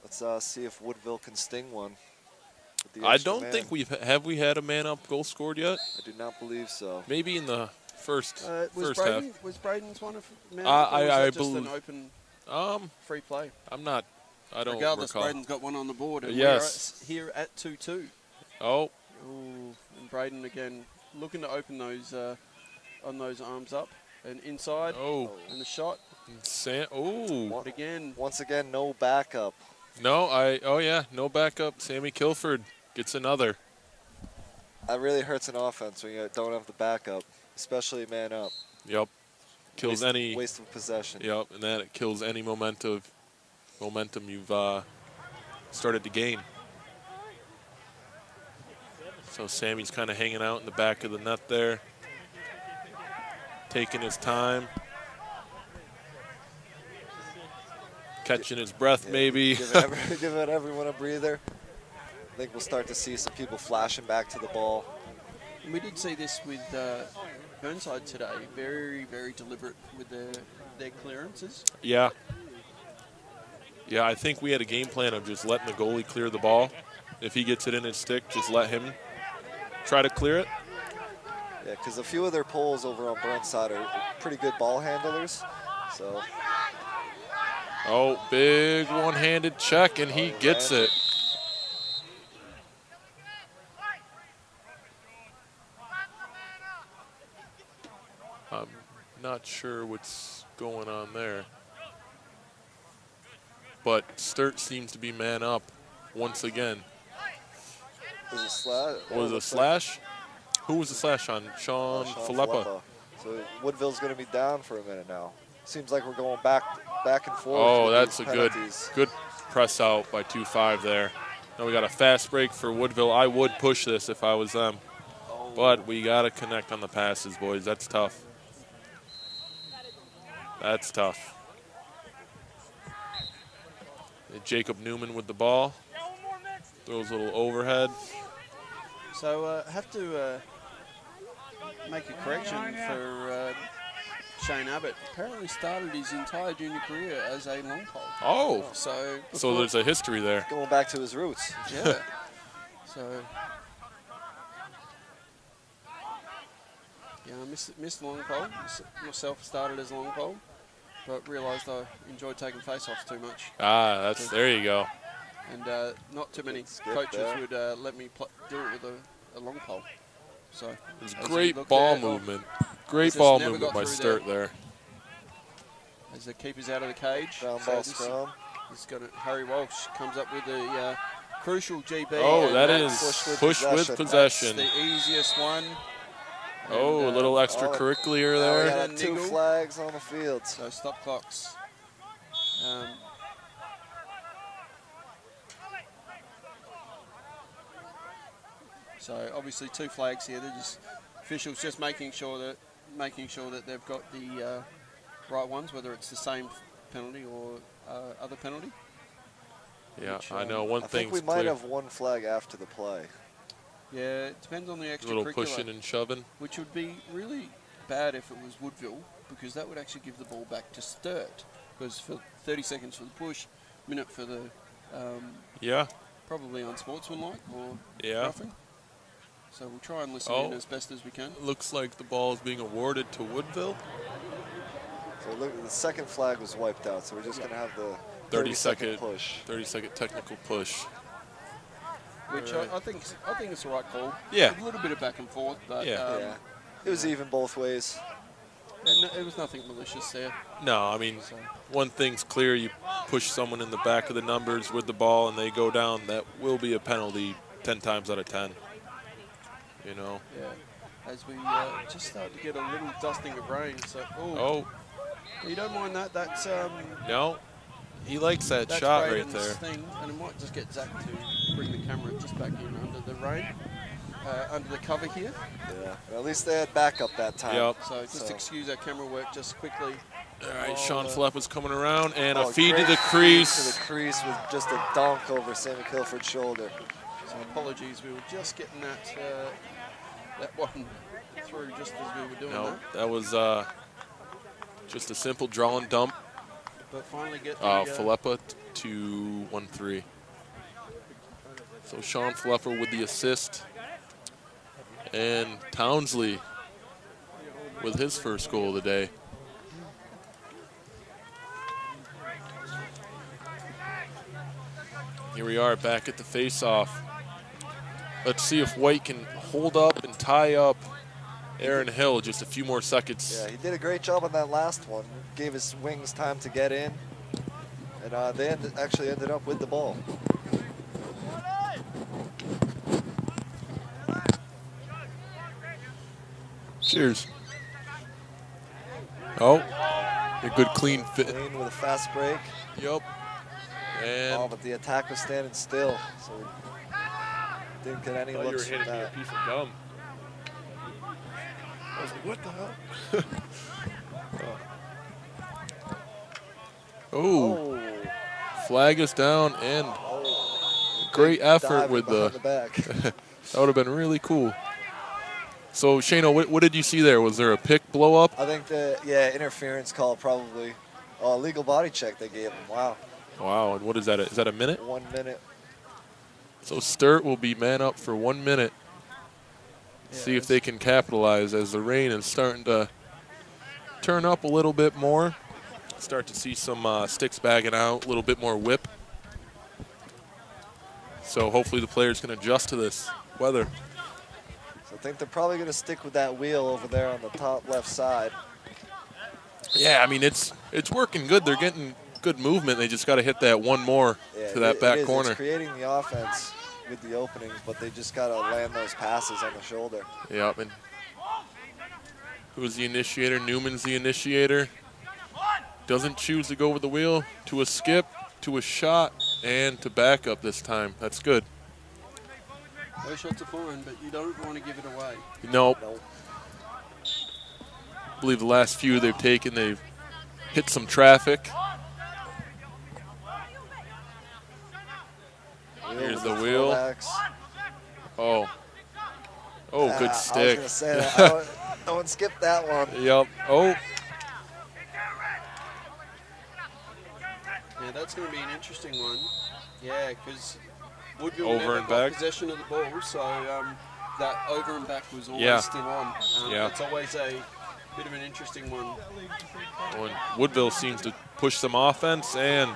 Let's see if Woodville can sting one. I don't think we had a man-up goal scored yet. I do not believe so. Maybe in the first half. Was Braden's one of man? I just believe an open free play. I don't Regardless, recall. Braden's got one on the board. And yes. We're here at 2-2. Oh. Ooh, and Braden again looking to open those on those arms up and inside. Oh. And the shot. Once again, no backup. No backup. Sammy Kilford gets another. That really hurts an offense when you don't have the backup, especially man up. Yep. Kills any waste of possession. Yep, and that kills any momentum you've started to gain. So Sammy's kind of hanging out in the back of the net there, taking his time. catching his breath maybe. Giving everyone a breather. I think we'll start to see some people flashing back to the ball. And we did see this with Burnside today. Very, very deliberate with their clearances. Yeah. Yeah, I think we had a game plan of just letting the goalie clear the ball. If he gets it in his stick, just let him try to clear it. Yeah, because a few of their poles over on Burnside are pretty good ball handlers. So. Oh, big one-handed check, and he gets it. I'm not sure what's going on there. But Sturt seems to be man up once again. Was it a slash? Was it a slash? Who was the slash on? Sean Filippa. So Woodville's going to be down for a minute now. Seems like we're going back and forth. Oh, that's a good press out by 2-5 there. Now we got a fast break for Woodville. I would push this if I was them. But we got to connect on the passes, boys. That's tough. That's tough. Jacob Newman with the ball. Throws a little overhead. So have to make a correction for Shane Abbott. Apparently started his entire junior career as a long pole. Oh. So there's a history there. Going back to his roots. Yeah. So. Yeah, I missed long pole. Myself started as long pole, but realised I enjoyed taking face-offs too much. There you go. And not too many coaches would let me do it with a long pole. So it was great ball movement. Great ball movement by Sturt there. As the keeper's out of the cage. He's got Harry Walsh comes up with the crucial GB. Oh, that is push with possession. That's the easiest one. Oh, a little extracurricular there. We got 2 flags on the field. So stop clocks. So obviously 2 flags here. They're just officials just making sure that they've got the right ones, whether it's the same penalty or other penalty. Yeah, I know one thing's clear. I think we might have 1 flag after the play. Yeah, it depends on the extracurricular. A little pushing and shoving. Which would be really bad if it was Woodville, because that would actually give the ball back to Sturt. Because for 30 seconds for the push, minute for the probably unsportsmanlike or roughing. So we'll try and listen in as best as we can. Looks like the ball is being awarded to Woodville. So look, the second flag was wiped out, so we're just going to have the 30-second push. 30-second technical push. Which I think it's the right call. Yeah. A little bit of back and forth, but it was even both ways. And it was nothing malicious there. No, I mean, one thing's clear: you push someone in the back of the numbers with the ball, and they go down. That will be a penalty 10 times out of 10. You know. Yeah. As we just start to get a little dusting of rain, so you don't mind that? That's no. He likes that shot right there. And it might just get Zach to bring the camera just back in under the rain, under the cover here. Yeah, well, at least they had backup that time. Yep. So just excuse our camera work just quickly. All right, Sean Filippa's coming around, and a feed to the crease. To the crease with just a dunk over Sammy Kilford's shoulder. So apologies, we were just getting that one through just as we were doing that. That was just a simple draw and dump. But finally get Filippa to 1-3. So Sean Filippa with the assist. And Townsley with his first goal of the day. Here we are back at the face-off. Let's see if White can hold up and tie up Aaron Hill just a few more seconds. Yeah, he did a great job on that last one. Gave his wings time to get in. And they actually ended up with the ball. Cheers. Oh, a good clean fit. Clean with a fast break. Yep. And but the attack was standing still, so didn't get any looks from that. You were hitting me a piece of gum. I was like, what the hell? Oh. Flag is down, and great effort with the back. That would have been really cool. So, Shano, what did you see there? Was there a pick blow up? I think interference call probably. Oh, legal body check they gave him. Wow. Wow, and what is that? Is that a minute? 1 minute. So Sturt will be man up for 1 minute. See if they can capitalize as the rain is starting to turn up a little bit more. Start to see some sticks bagging out, a little bit more whip. So hopefully the players can adjust to this weather. So I think they're probably going to stick with that wheel over there on the top left side. Yeah, I mean, it's working good. They're getting good movement. They just got to hit that one more to that back corner. It's creating the offense with the openings, but they just got to land those passes on the shoulder. Yep. And who's the initiator? Newman's the initiator. Doesn't choose to go with the wheel, to a skip, to a shot, and to back up this time. That's good. No shots are fine, but you don't want to give it away. Nope. I believe the last few they've taken, they've hit some traffic. Here's the wheel. Oh. Oh, good stick. I was going to say, no one skipped that one. Yep. Oh. Yeah, that's going to be an interesting one. Yeah, because Woodville over never and got back possession of the ball, so that over and back was always still on. It's always a bit of an interesting one. When Woodville seems to push some offense and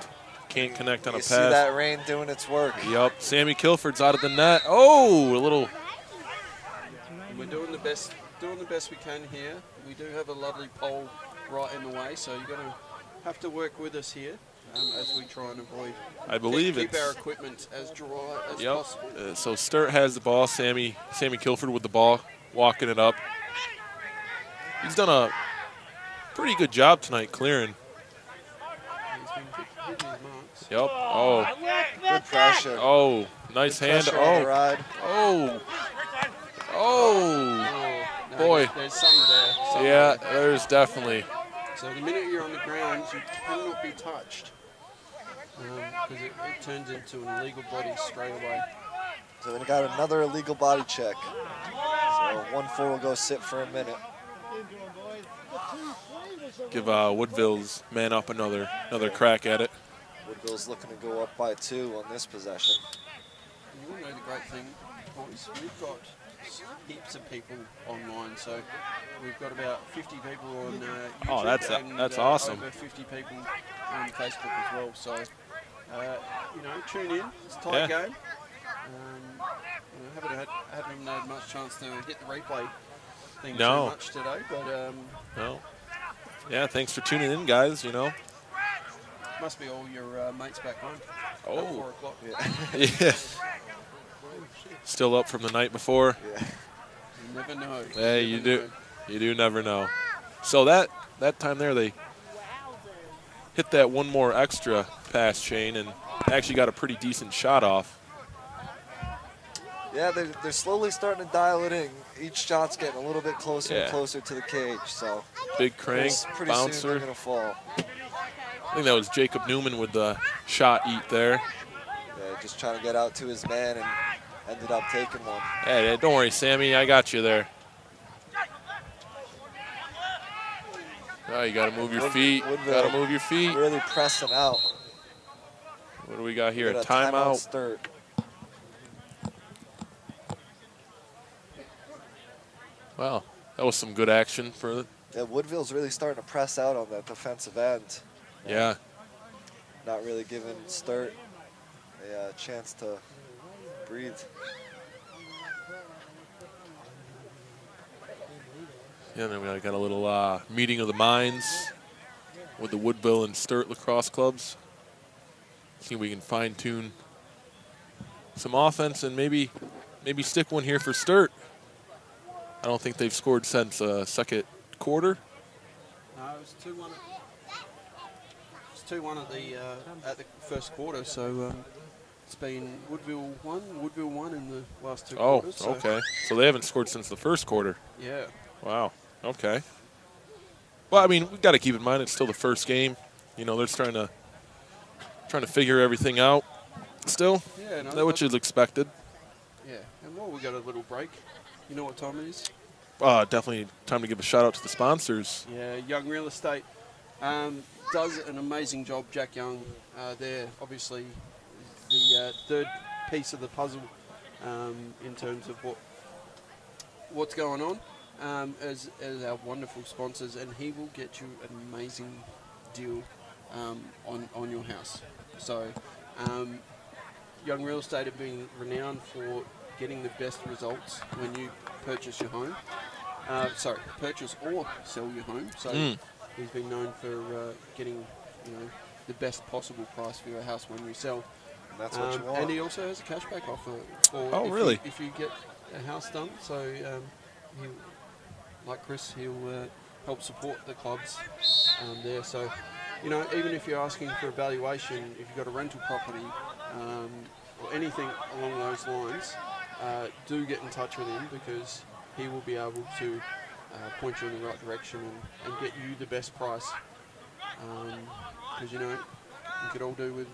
can't connect on a pass. You see that rain doing its work. Yep. Sammy Kilford's out of the net. Oh, a little. We're doing the best we can here. We do have a lovely pole right in the way, so you're going to have to work with us here as we try and avoid. I believe keep our equipment as dry as possible. So Sturt has the ball. Sammy Kilford with the ball, walking it up. He's done a pretty good job tonight clearing. He's been hitting his marks. Yep. Oh. Good pressure. Oh, nice Good hand. pressure on the ride. Oh. Oh. No, Boy. There's some there. Yeah, there's definitely. So the minute you're on the ground, you cannot be touched because it turns into an illegal body straight away. So then we got another illegal body check. So 1-4 will go sit for a minute. Give Woodville's man up another crack at it. Woodville's looking to go up by 2 on this possession. You all know the great thing, boys. We've got heaps of people online, so we've got about 50 people on YouTube. Oh, that's awesome. Over 50 people on Facebook as well. So, tune in. It's a tight game. Haven't had much chance to hit the replay thing too much today, but no. Yeah, thanks for tuning in, guys. Must be all your mates back home. Oh. At 4 o'clock. Yeah. Still up from the night before. Yeah. You never know. Hey, you do never know. So that time there, they hit that one more extra pass chain and actually got a pretty decent shot off. Yeah, they're slowly starting to dial it in. Each shot's getting a little bit closer and closer to the cage. So big crank, pretty bouncer. Soon they're gonna fall. I think that was Jacob Newman with the shot eat there. Yeah, just trying to get out to his man and ended up taking one. Hey, don't worry, Sammy. I got you there. Oh, you got to move your feet. Got to move your feet. Really pressing out. What do we got here? A timeout. Sturt. Wow, that was some good action for the. Yeah, Woodville's really starting to press out on that defensive end. Yeah. Not really giving Sturt a chance to breathe. Yeah, then we got a little meeting of the minds with the Woodville and Sturt lacrosse clubs. See if we can fine-tune some offense and maybe stick one here for Sturt. I don't think they've scored since second quarter. No, it was 2-1. It was 2-1 at the first quarter, so it's been Woodville 1 in the last 2 quarters. Oh, okay. So they haven't scored since the first quarter. Yeah. Wow. Okay. Well, I mean, we've got to keep in mind it's still the first game. They're trying to trying to figure everything out still. Yeah, no, That which is expected. Yeah, and while we got a little break, you know what time it is? Definitely time to give a shout out to the sponsors. Yeah, Young Real Estate does an amazing job. Jack Young, they're obviously the third piece of the puzzle in terms of what's going on as our wonderful sponsors, and he will get you an amazing deal on your house. So Young Real Estate have been renowned for getting the best results when you purchase your home. Purchase or sell your home. So he's been known for getting, the best possible price for your house when you sell. That's what you want. And he also has a cashback offer if you get a house done. So like Chris, he'll help support the clubs there. So, even if you're asking for a valuation, if you've got a rental property or anything along those lines, do get in touch with him, because he will be able to point you in the right direction and get you the best price. Because, you could all do with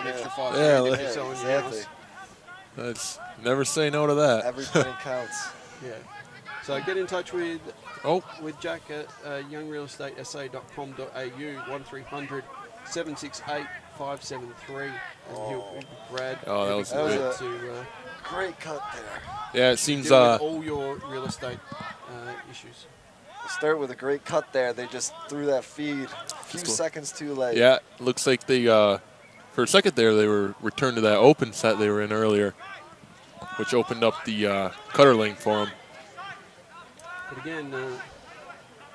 an extra $5 if you're selling your house. That's never say no to that. Every penny counts. Yeah. So get in touch with Jack at youngrealestatesa.com.au, 1300 768 573, and he'll Brad. Oh, that was great. Great cut there. Yeah, it seems all your real estate issues. Sturt with a great cut there. They just threw that feed a few seconds too late. Yeah, looks like they for a second there they were returned to that open set they were in earlier, which opened up the cutter lane for them. But again,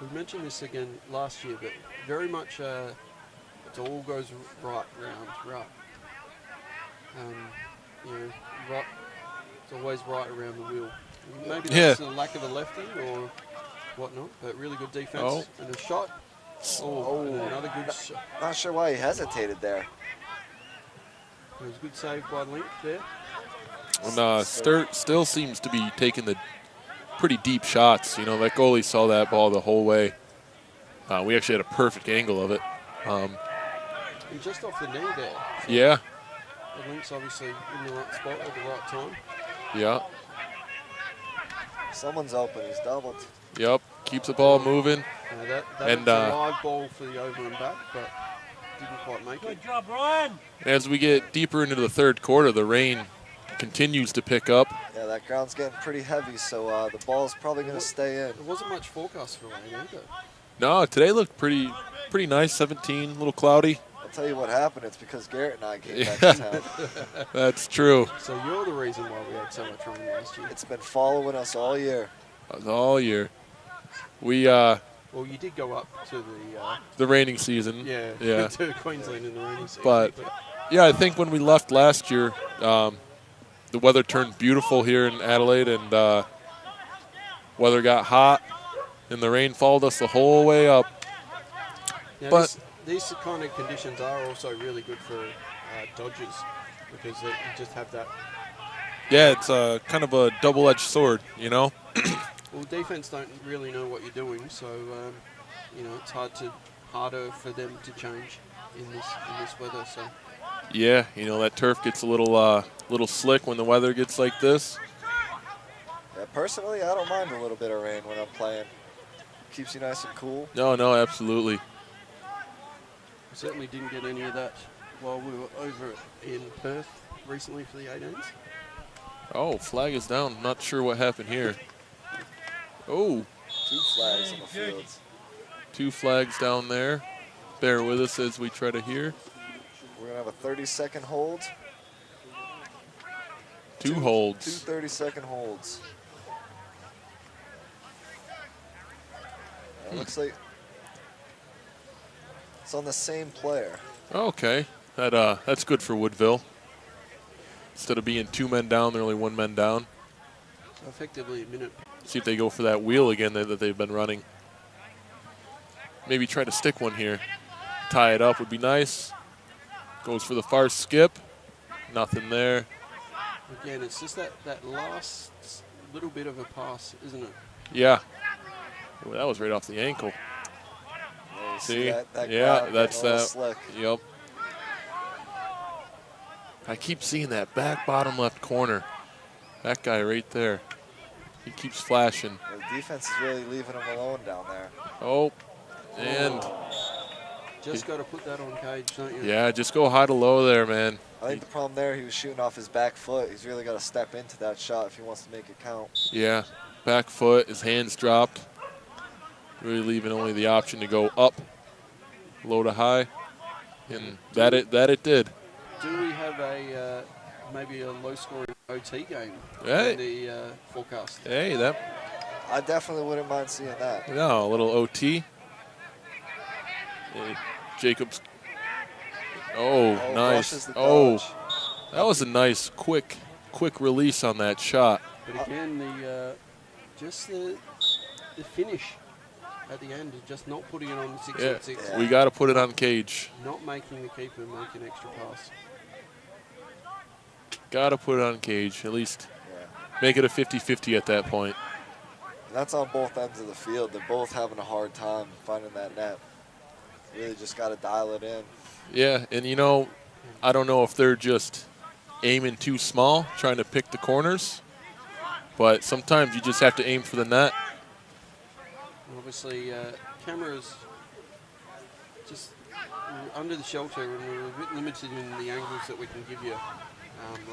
we mentioned this again last year, but very much it all goes right round. Right. It's always right around the wheel. Maybe that's a lack of a lefty or whatnot, but really good defense and a shot. And another good shot. Not sure why he hesitated there. It was a good save by Link there. And Sturt still seems to be taking the pretty deep shots. That goalie saw that ball the whole way. We actually had a perfect angle of it. And just off the knee there. So yeah. The Link's obviously in the right spot at the right time. Yeah. Someone's open. He's doubled. Yep. Keeps the ball moving. That was a live ball for the over and back, but didn't quite make it. Good job, Ryan. As we get deeper into the third quarter, the rain continues to pick up. Yeah, that ground's getting pretty heavy, so the ball's probably going to stay in. There wasn't much forecast for rain either. No, today looked pretty nice. 17, a little cloudy. I'll tell you what happened. It's because Garrett and I came back to town. That's true. So you're the reason why we had so much rain last year. It's been following us all year. All year. We well, you did go up to the raining season. Yeah. To Queensland in the raining season. But yeah, I think when we left last year, the weather turned beautiful here in Adelaide, and weather got hot, and the rain followed us the whole way up. Now but these kind of conditions are also really good for Dodgers, because you just have that. Yeah, it's kind of a double-edged sword, Well, defense don't really know what you're doing, so it's harder for them to change in this weather. So. Yeah, that turf gets a little slick when the weather gets like this. Yeah, personally, I don't mind a little bit of rain when I'm playing. Keeps you nice and cool. No, absolutely. We certainly didn't get any of that while we were over in Perth recently for the 18s. Oh, flag is down. Not sure what happened here. Oh. 2 flags on the fields. 2 flags down there. Bear with us as we try to hear. We're going to have a 30-second hold. Two holds. 2 30-second holds. Looks like it's on the same player. Okay. That's good for Woodville. Instead of being 2 men down, they're only 1 man down. So effectively a minute. See if they go for that wheel again that they've been running. Maybe try to stick one here. Tie it up would be nice. Goes for the far skip. Nothing there. Again, it's just that last little bit of a pass, isn't it? Yeah. Ooh, that was right off the ankle. Yeah, see? that Yeah, that's that. Slick. Yep. I keep seeing that back bottom left corner. That guy right there. He keeps flashing. The defense is really leaving him alone down there. Oh, and just got to put that on cage, don't you? yeah, just go high to low there, man. I think the problem there, he was shooting off his back foot. He's really got to step into that shot if he wants to make it count. Yeah, back foot, his hands dropped. Really leaving only the option to go up, low to high, and that it did. Do we have a maybe a low-scoring OT game Hey. in the forecast? Hey, that. I definitely wouldn't mind seeing that. No, a little OT. Hey, Jacobs. Oh, Rushes nice. the Oh, dodge. that was a nice, quick release on that shot. But again, the finish at the end, just not putting it on 6-on-6. Yeah. We got to put it on cage. Not making the keeper make an extra pass. Got to put it on cage. At least make it a 50-50 at that point. And that's on both ends of the field. They're both having a hard time finding that net. Really just got to dial it in. Yeah, and you know, I don't know if they're just aiming too small, trying to pick the corners, but sometimes you just have to aim for the net. Obviously, cameras just under the shelter, and we're a bit limited in the angles that we can give you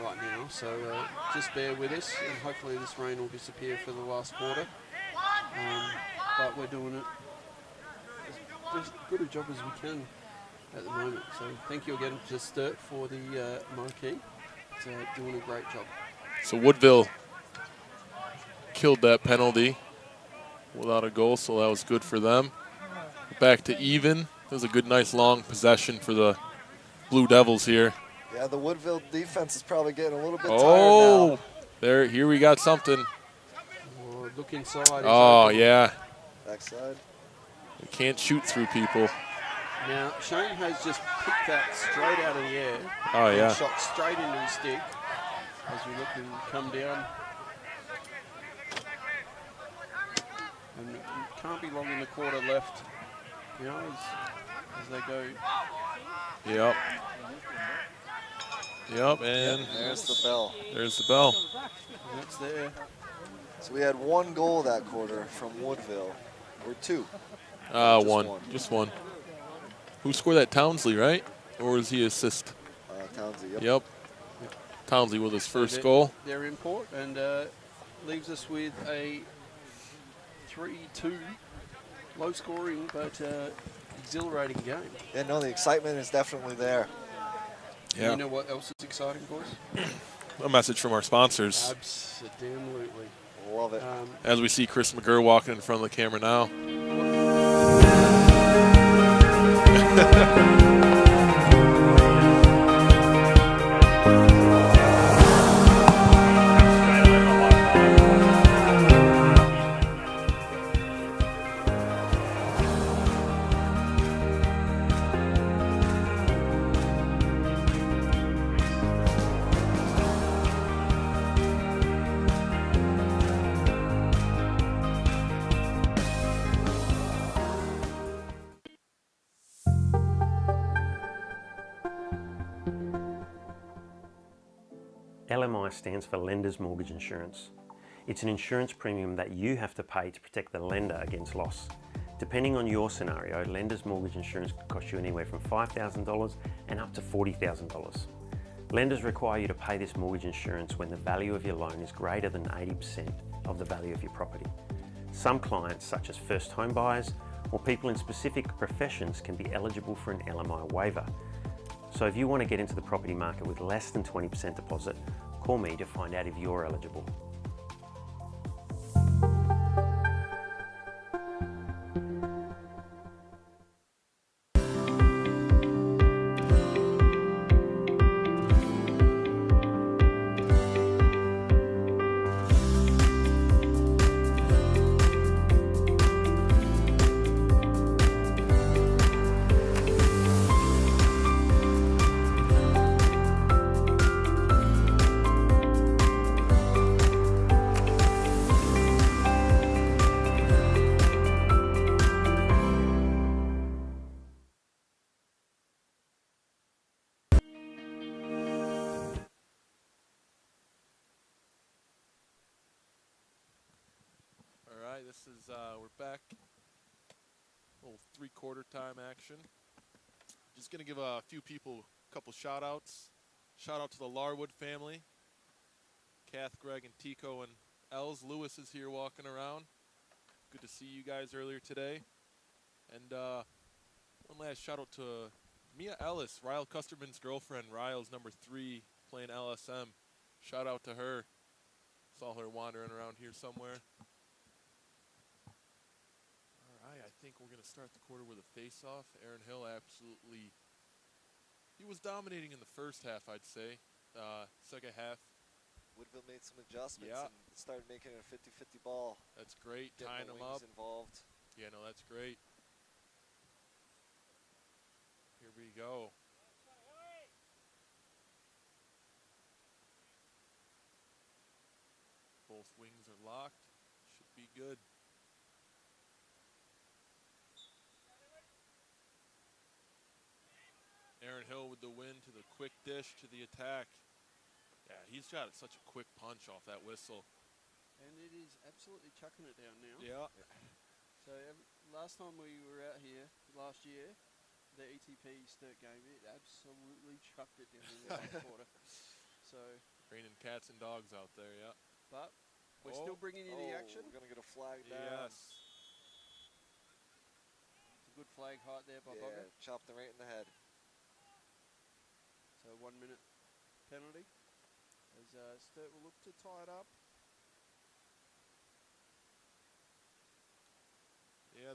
right now. So just bear with us, and hopefully this rain will disappear for the last quarter. But we're doing it as good a job as we can at the moment. So thank you again to Sturt for the marquee. It's doing a great job. So Woodville killed that penalty without a goal, so that was good for them. Back to even. It was a good, nice, long possession for the Blue Devils here. Yeah, the Woodville defense is probably getting a little bit tired now. Here we got something. Oh, look inside. Oh, yeah. Backside. You can't shoot through people. Now, Shane has just picked that straight out of the air. Oh, yeah. And shot straight into his stick as we look and come down. And it can't be long in the quarter left, you know, as they go. Yep. Yep, and there's the bell. There's the bell. And that's there. So we had one goal that quarter from Woodville, or two. One. Just one. Who scored that? Townsley, right? Or was he assist? Townsley, Yep. Townsley with his first goal. Their import, and leaves us with a 3-2 low scoring but exhilarating game. Yeah, no, the excitement is definitely there. Yeah. You know what else is exciting, boys? A message from our sponsors. Absolutely. Love it. As we see Chris McGurr walking in front of the camera now. LMI stands for Lender's Mortgage Insurance. It's an insurance premium that you have to pay to protect the lender against loss. Depending on your scenario, Lender's Mortgage Insurance could cost you anywhere from $5,000 and up to $40,000. Lenders require you to pay this mortgage insurance when the value of your loan is greater than 80% of the value of your property. Some clients, such as first home buyers or people in specific professions, can be eligible for an LMI waiver. So if you want to get into the property market with less than 20% deposit, call me to find out if you're eligible. this is, we're back. Little three-quarter time action. Just going to give a few people a couple shout-outs. Shout-out to the Larwood family. Kath, Greg, and Tico, and Els. Lewis is here walking around. Good to see you guys earlier today. And one last shout-out to Mia Ellis, Ryle Custerman's girlfriend. Ryle's number 3 playing LSM. Shout-out to her. Saw her wandering around here somewhere. All right, I think we're going to start the quarter with a face-off. Aaron Hill absolutely, he was dominating in the first half, I'd say. Second half. Woodville made some adjustments Yeah. and started making it a 50-50 ball. That's great, Getting tying the them wings up. involved. Yeah, no, that's great. Here we go. Both wings are locked. Should be good. Aaron Hill with the win to the quick dish to the attack. Yeah, he's got such a quick punch off that whistle. And it is absolutely chucking it down now. Yeah. So last time we were out here, last year, the ETP Sturt game, it absolutely chucked it down in the last quarter. So, Raining cats and dogs out there, yeah. but we're still bringing you the action. We're going to get a flag down. Yes. It's a good flag height there by Yeah, Bogger. chopped them right in the head. So 1 minute penalty. As Sturt will look to tie it up. Yeah,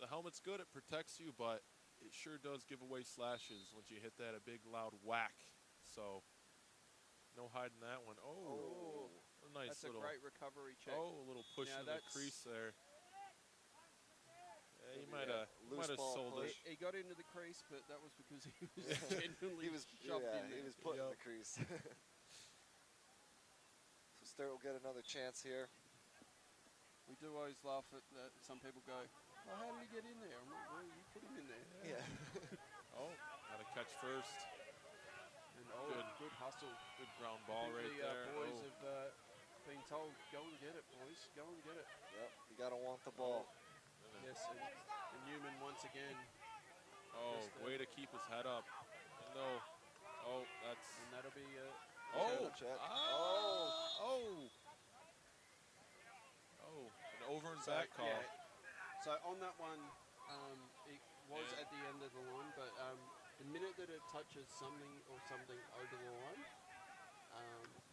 the helmet's good. It protects you, but it sure does give away slashes once you hit that a big loud whack. So no hiding that one. Oh, a nice That's little. a great recovery check. Oh, a little push Now into the that's- crease there. Yeah, he Yeah, might have loose ball sold push. it. He got into the crease, but that was because he was genuinely He was, shoved in there. he was put in Yep. the crease. So Sturt will get another chance here. We do always laugh at that. Some people go, "Oh, how did he get in there?" I'm like, "Well, you put him in there." Yeah. Oh, got to catch first. And good hustle. Good ground ball right The there. boys Oh. have been told, "Go and get it, boys. Go and get it." Yep. You got to want the ball. Yes, and Newman once again, Oh, Just, way to keep his head up. No. Oh, that's. and that'll be Oh. Check. Oh. Oh, an over and back call. Yeah. So on that one, it was Yeah. at the end of the line, but the minute that it touches something or something over the line,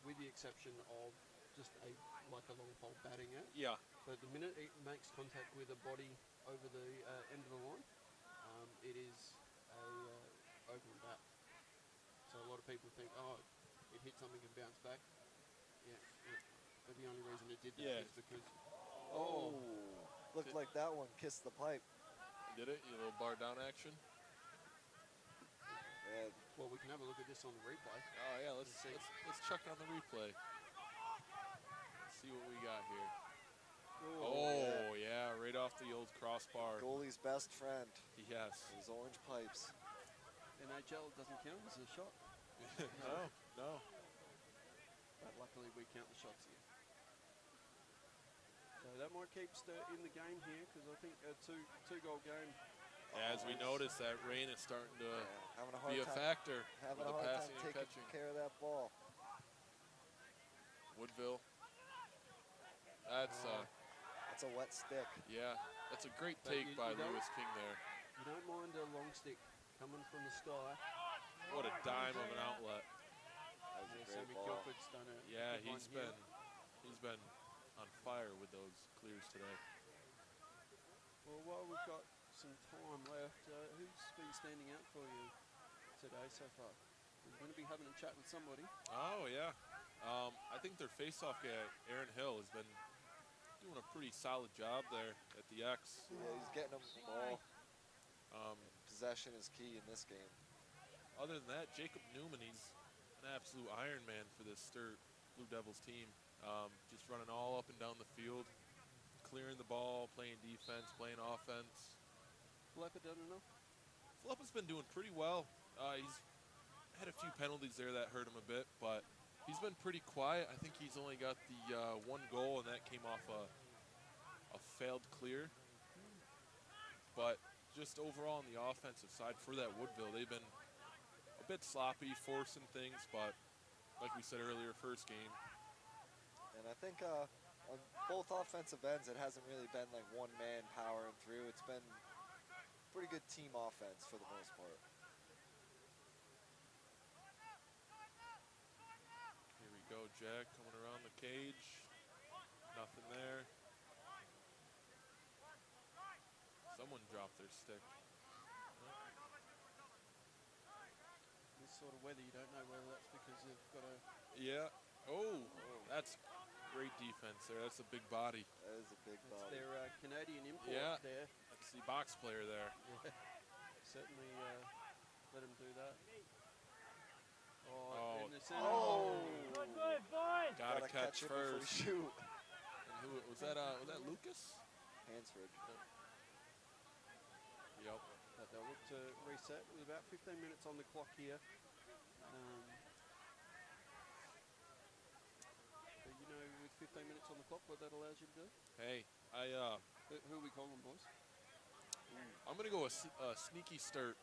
with the exception of just a long pole batting it, Yeah. but the minute it makes contact with a body over the end of the line, it is a open bat. So a lot of people think, oh, it hit something and bounced back. Yeah. But the only reason it did that Yeah. is because Looked like that one kissed the pipe. Did it? You little bar down action? Yeah. well, we can have a look at this on the replay. Oh yeah, let's check it on the replay. See what we got here. Oh yeah, right off the old crossbar. Goalie's best friend. Yes. His orange pipes. NHL doesn't count as a shot, No. but luckily we count the shots here. So that might keep Sturt in the game here because I think a two-goal game. As we notice, that rain is starting to Having a hard be a time. factor Having with a the hard passing time and taking catching. care of that ball. Woodville. That's That's a wet stick. yeah. That's a great But take you by don't- Lewis King there. You don't mind a long stick coming from the sky. What a dime of an outlet. That was a great Sammy ball. Kilford's done a Yeah, good one here. he's been on fire with those clears today. Well, while we've got some time left, who's been standing out for you today so far? We're going to be having a chat with somebody. Oh yeah. I think their face-off guy, Aaron Hill, has been doing a pretty solid job there at the X. Yeah, he's getting them the ball. Possession is key in this game. Other than that, Jacob Newman, he's an absolute Iron Man for this Sturt Blue Devils team. Just running all up and down the field, clearing the ball, playing defense, playing offense. Flepper done enough? Fleppa's been doing pretty well. He's had a few penalties there that hurt him a bit, but He's been pretty quiet. I think he's only got the one goal, and that came off a failed clear. But just overall on the offensive side for that Woodville, they've been a bit sloppy, forcing things, but like we said earlier, first game. And I think on both offensive ends, it hasn't really been like one man powering through. It's been pretty good team offense for the most part. Here we go, Jack coming around the cage. Nothing there. Someone dropped their stick. This sort of weather, you don't know whether that's because they've got a... Yeah. Oh, that's great defense there. That's a big body. That is a big That's body. their Canadian import there. That's the box player there. Yeah. Certainly let him do that. Oh. In the center. Good, good, boys. Gotta catch it before we first. shoot. And who was that? Was that Lucas? Hansford. Yep. But they'll look to reset with about 15 minutes on the clock here. But you know, with 15 minutes on the clock, what that allows you to do? Hey, Who are we calling, boys? I'm gonna go with a sneaky Sturt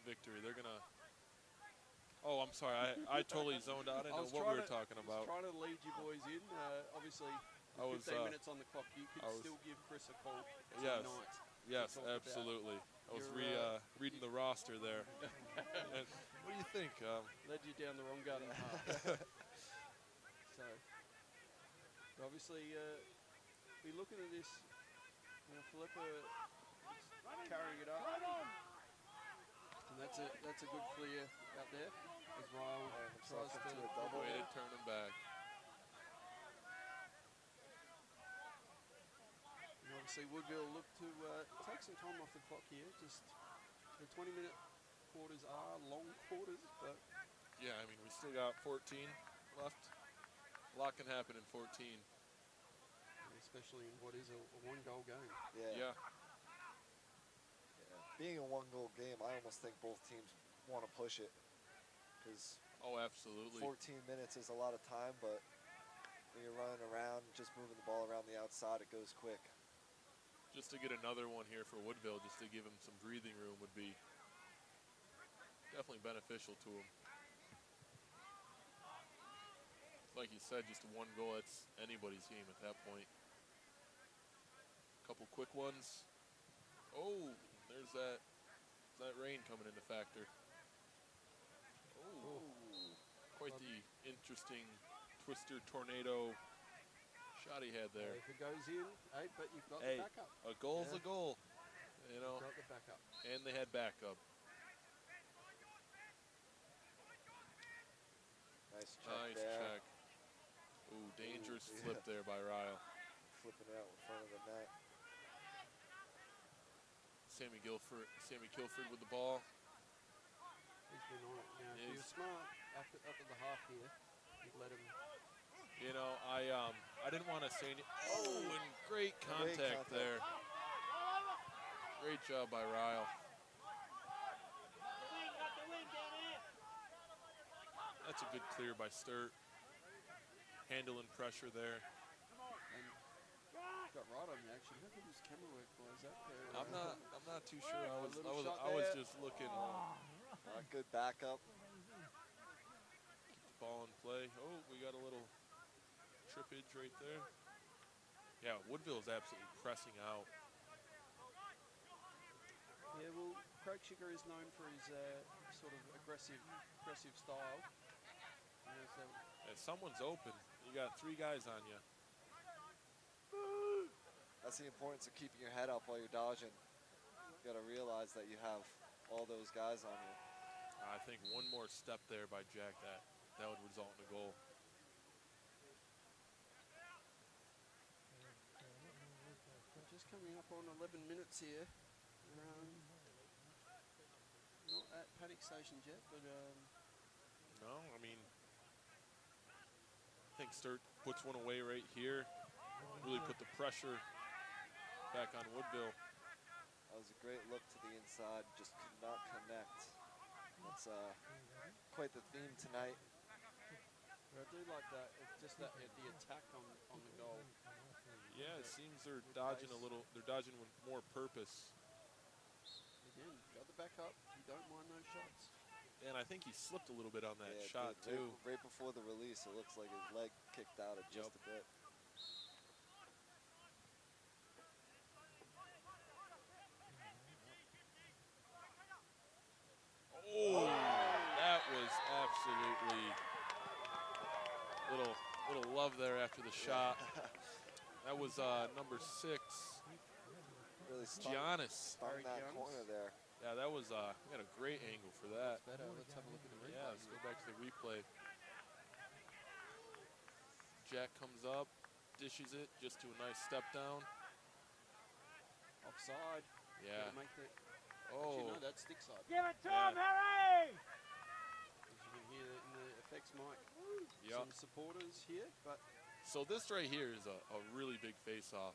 victory. They're gonna. Oh, I'm sorry. I totally zoned out. I didn't know what we were talking I was about. trying to lead you boys in. Obviously, with 15 minutes on the clock, you could still give Chris a call tonight. Yes, absolutely. I was reading the roster there. And what do you think? Led you down the wrong garden path. So, obviously, be looking at this. You know, Philippa is carrying it up. And that's a good clear out there. As Ryle tries to a double. Way to turn them back. And obviously, Woodville look to take some time off the clock here. Just the 20-minute quarters are long quarters, but Yeah, I mean, we still got 14 left. A lot can happen in 14. especially in what is a one-goal game. Yeah. Being a one-goal game, I almost think both teams want to push it because Oh, absolutely. 14 minutes is a lot of time, but when you're running around, just moving the ball around the outside, it goes quick. Just to get another one here for Woodville, just to give him some breathing room would be definitely beneficial to him. Like you said, just one goal, it's anybody's game at that point. Couple quick ones. Oh, there's that rain coming into factor. Oh, quite the interesting twister tornado shot he had there. If it goes in, hey, but you've got Hey, the backup. a goal's a goal, you know. You've got the backup. And they had backup. Nice check Nice there. check. Ooh, dangerous Ooh, flip there by Ryle. Flipping out in front of the net. Sammy Kilford with the ball. He's been on it. Now, if Is- he was smart up at the half here, you'd let him. You know, I didn't want to say any. Oh, and great contact there. Great job by Ryle. That's a good clear by Sturt. Handling pressure there. And got right on you, actually. How good was camera work was that there? I'm not too sure. I was little shot I was there. just looking. Good backup. Keep the ball in play. Oh, we got a little trippage right there. Yeah, Woodville is absolutely pressing out. Yeah, well, Craig Schicker is known for his sort of aggressive style. You know, so If someone's open, you got 3 guys on you. That's the importance of keeping your head up while you're dodging. You got to realize that you have all those guys on you. I think one more step there by Jack, that would result in a goal. we're just coming up on 11 minutes here. Not at panic stations yet, but No, I mean, I think Sturt puts one away right here. Really put the pressure back on Woodville. That was a great look to the inside, just could not connect. That's quite the theme tonight. I do like that. It's just that the attack on the goal. Yeah, it seems they're dodging a little. They're dodging with more purpose. Again, got the back up. You don't mind those shots. And I think he slipped a little bit on that Yeah, shot too. Right before the release, it looks like his leg kicked out just a bit. Oh, that was absolutely little love there after the shot. That was number 6, Really Giannis. Stung that corner there. Yeah, that was we had a great angle for that. Better. Let's have a look at the replay. Yeah, let's go back to the replay. Jack comes up, dishes it just to a nice step down. Offside. Yeah. Gotta make that. Oh. Actually, no, that's stick side. Give it to him, Harry! As you can hear in the effects mic, Yep. some supporters here, but So this right here is a really big face-off.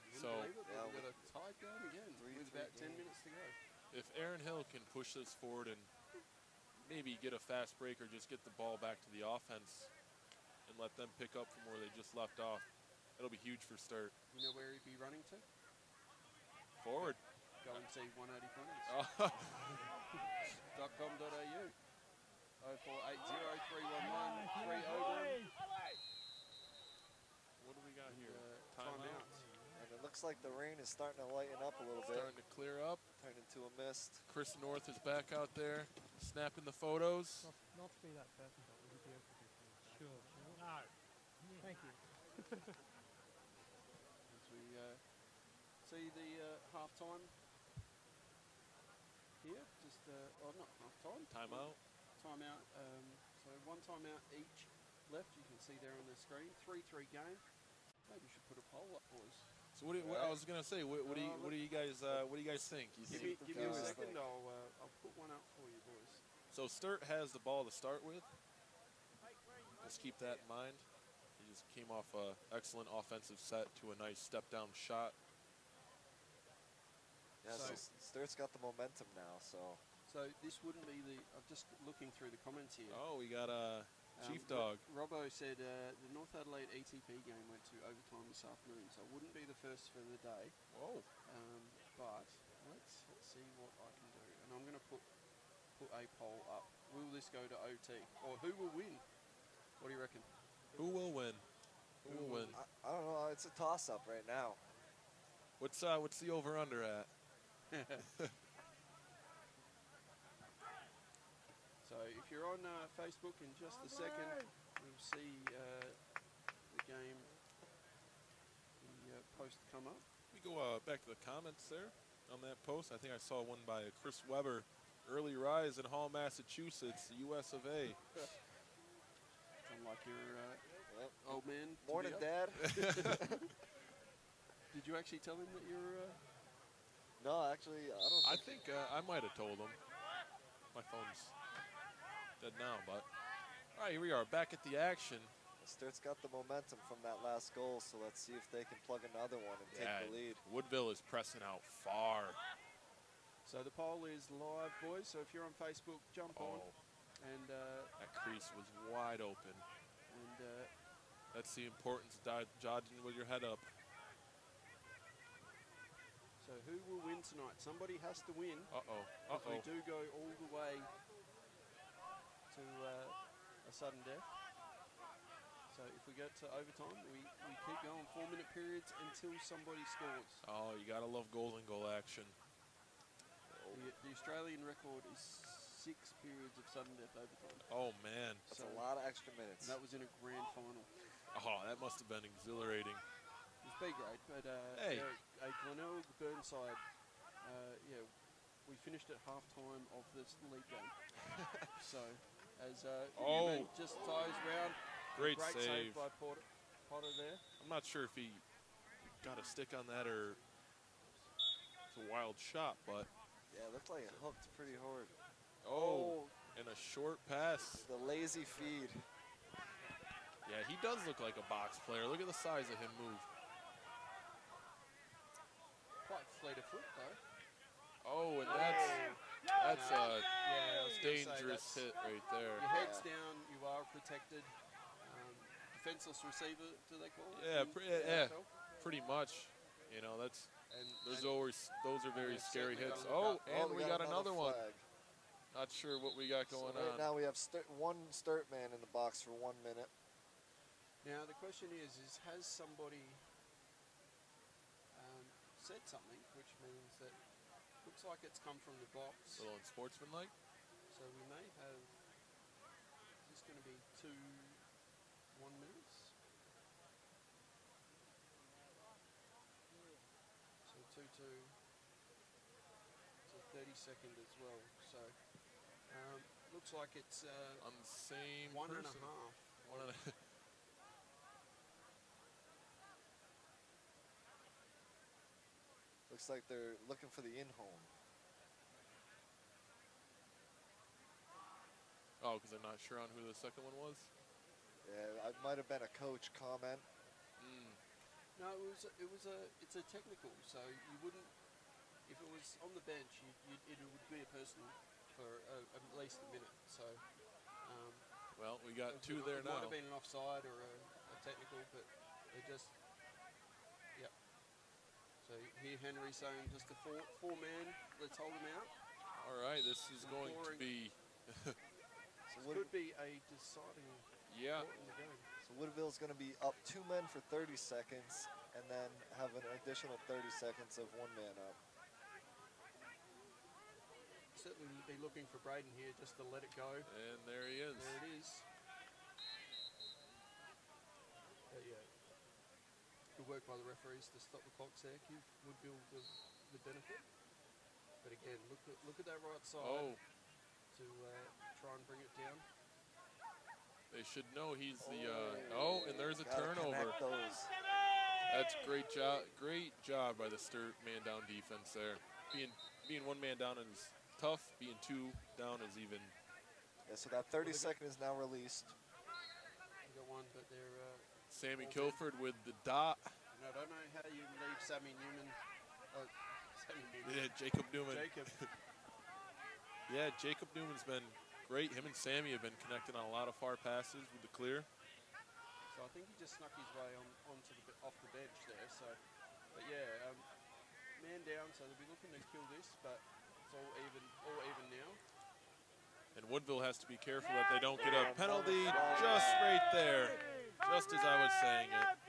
you So wouldn't believe it, but we've got a tied game again with about 10 minutes to go. if Aaron Hill can push this forward and maybe get a fast break or just get the ball back to the offense and let them pick up from where they just left off, it'll be huge for Sturt. You know where he'd be running to? Forward. Go and see 180 pointers. Oh. .com.au 0480311301. What do we got here? Timeout. And it looks like the rain is starting to lighten up a little Starting bit. to clear up. Turn into a mist. Chris North is back out there, snapping the photos. Not to be that person, but would you be able to do please? Sure. No. Thank you. As we see the half-time here, just, not half-time. Timeout. Timeout. So one timeout each left. You can see there on the screen. 3-3 game. Maybe we should put a poll up, boys. So what I was gonna say, what do you guys think? You Give think? me a second. I'll put one up for you, boys. So Sturt has the ball to start with. Let's keep that in mind. He just came off an excellent offensive set to a nice step-down shot. Yeah, so Sturt's got the momentum now, so. So this wouldn't be the. I'm just looking through the comments here. Oh, we got a Chief Dog. Robbo said the North Adelaide ATP game went to overtime this afternoon, so it wouldn't be the first for the day. Whoa. But let's see what I can do. And I'm going to put a poll up. Will this go to OT? Or who will win? What do you reckon? Who will win? Who will win? I don't know. It's a toss-up right now. What's the over/under at? So if you're on Facebook in just a second, you'll see the game, the post come up. We go back to the comments there on that post. I think I saw one by Chris Weber. Early rise in Hall, Massachusetts, US of A. Sound like your old man. Morning, Dad. Did you actually tell him that you're... No, actually, I don't I think I might have told him. My phone's dead now, but... All right, here we are, back at the action. Sturt's got the momentum from that last goal, so let's see if they can plug another one and take the lead. Woodville is pressing out far. So the poll is live, boys, so if you're on Facebook, jump on. And that crease was wide open. And that's the importance of dodging with your head up. So who will win tonight? Somebody has to win. If we do go all the way to a sudden death. So if we get to overtime, we keep going 4-minute periods until somebody scores. Oh, you gotta love goal and goal action. The Australian record is 6 periods of sudden death overtime. Oh man, that's a lot of extra minutes. And that was in a grand final. Oh, that must have been exhilarating. It was B grade, but hey, a Glenelg Burnside. We finished at half-time of this league game. So as just ties round. Great save by Potter there. I'm not sure if he got a stick on that or it's a wild shot, but yeah, it looked like it hooked pretty hard. Oh, and a short pass. The lazy feed. Yeah, he does look like a box player. Look at the size of him move. Quite fleet of foot though. Oh, and that's That's I was a gonna say, dangerous hit right there. Your head's down, you are protected. Defenseless receiver, do they call it? Yeah, pretty much. You know, those are very scary hits. Oh, and we got another one. Flag. Not sure what we got going Right on. now we have one Sturt man in the box for 1 minute. Now the question is has somebody said something, which means that looks like it's come from the box. A little unsportsmanlike. So we may have. Is this going to be 1 minutes? So 2-2. It's a 30-second as well. So looks like it's on the same one person. and a half. Looks like they're looking for the in-home. Oh, because I'm not sure on who the second one was? Yeah, it might have been a coach comment. No, it's a technical, so you wouldn't, if it was on the bench, it would be a personal for at least a minute. So, well, we got two there it now. It might have been an offside or a technical, but they just, yep. So here Henry saying just a four-man, let's hold him out. All right, this is going to be... This could be a deciding point in the game. So Woodville's going to be up 2 men for 30 seconds and then have an additional 30 seconds of 1 man up. Certainly be looking for Braden here just to let it go. And there he is. There it is. Yeah. Good work by the referees to stop the clocks there. Give Woodville the benefit. But again, look at that right side to try and bring it down. They should know he's the... and there's a turnover. Those. That's great job by the Sturt man down defense there. Being 1 man down is tough. Being 2 down is even... Yeah, so that 30-second is now released. You got one, but they're... Sammy Kilford with the dot. And I don't know how you leave Sammy Newman. Yeah, Jacob Newman. Jacob. Yeah, Jacob Newman's been great. Him and Sammy have been connected on a lot of far passes with the clear. So I think he just snuck his way off the bench there. So, but yeah, man down. So they'll be looking to kill this, but it's all even now. And Woodville has to be careful that they don't get a penalty just right there, just as I was saying it.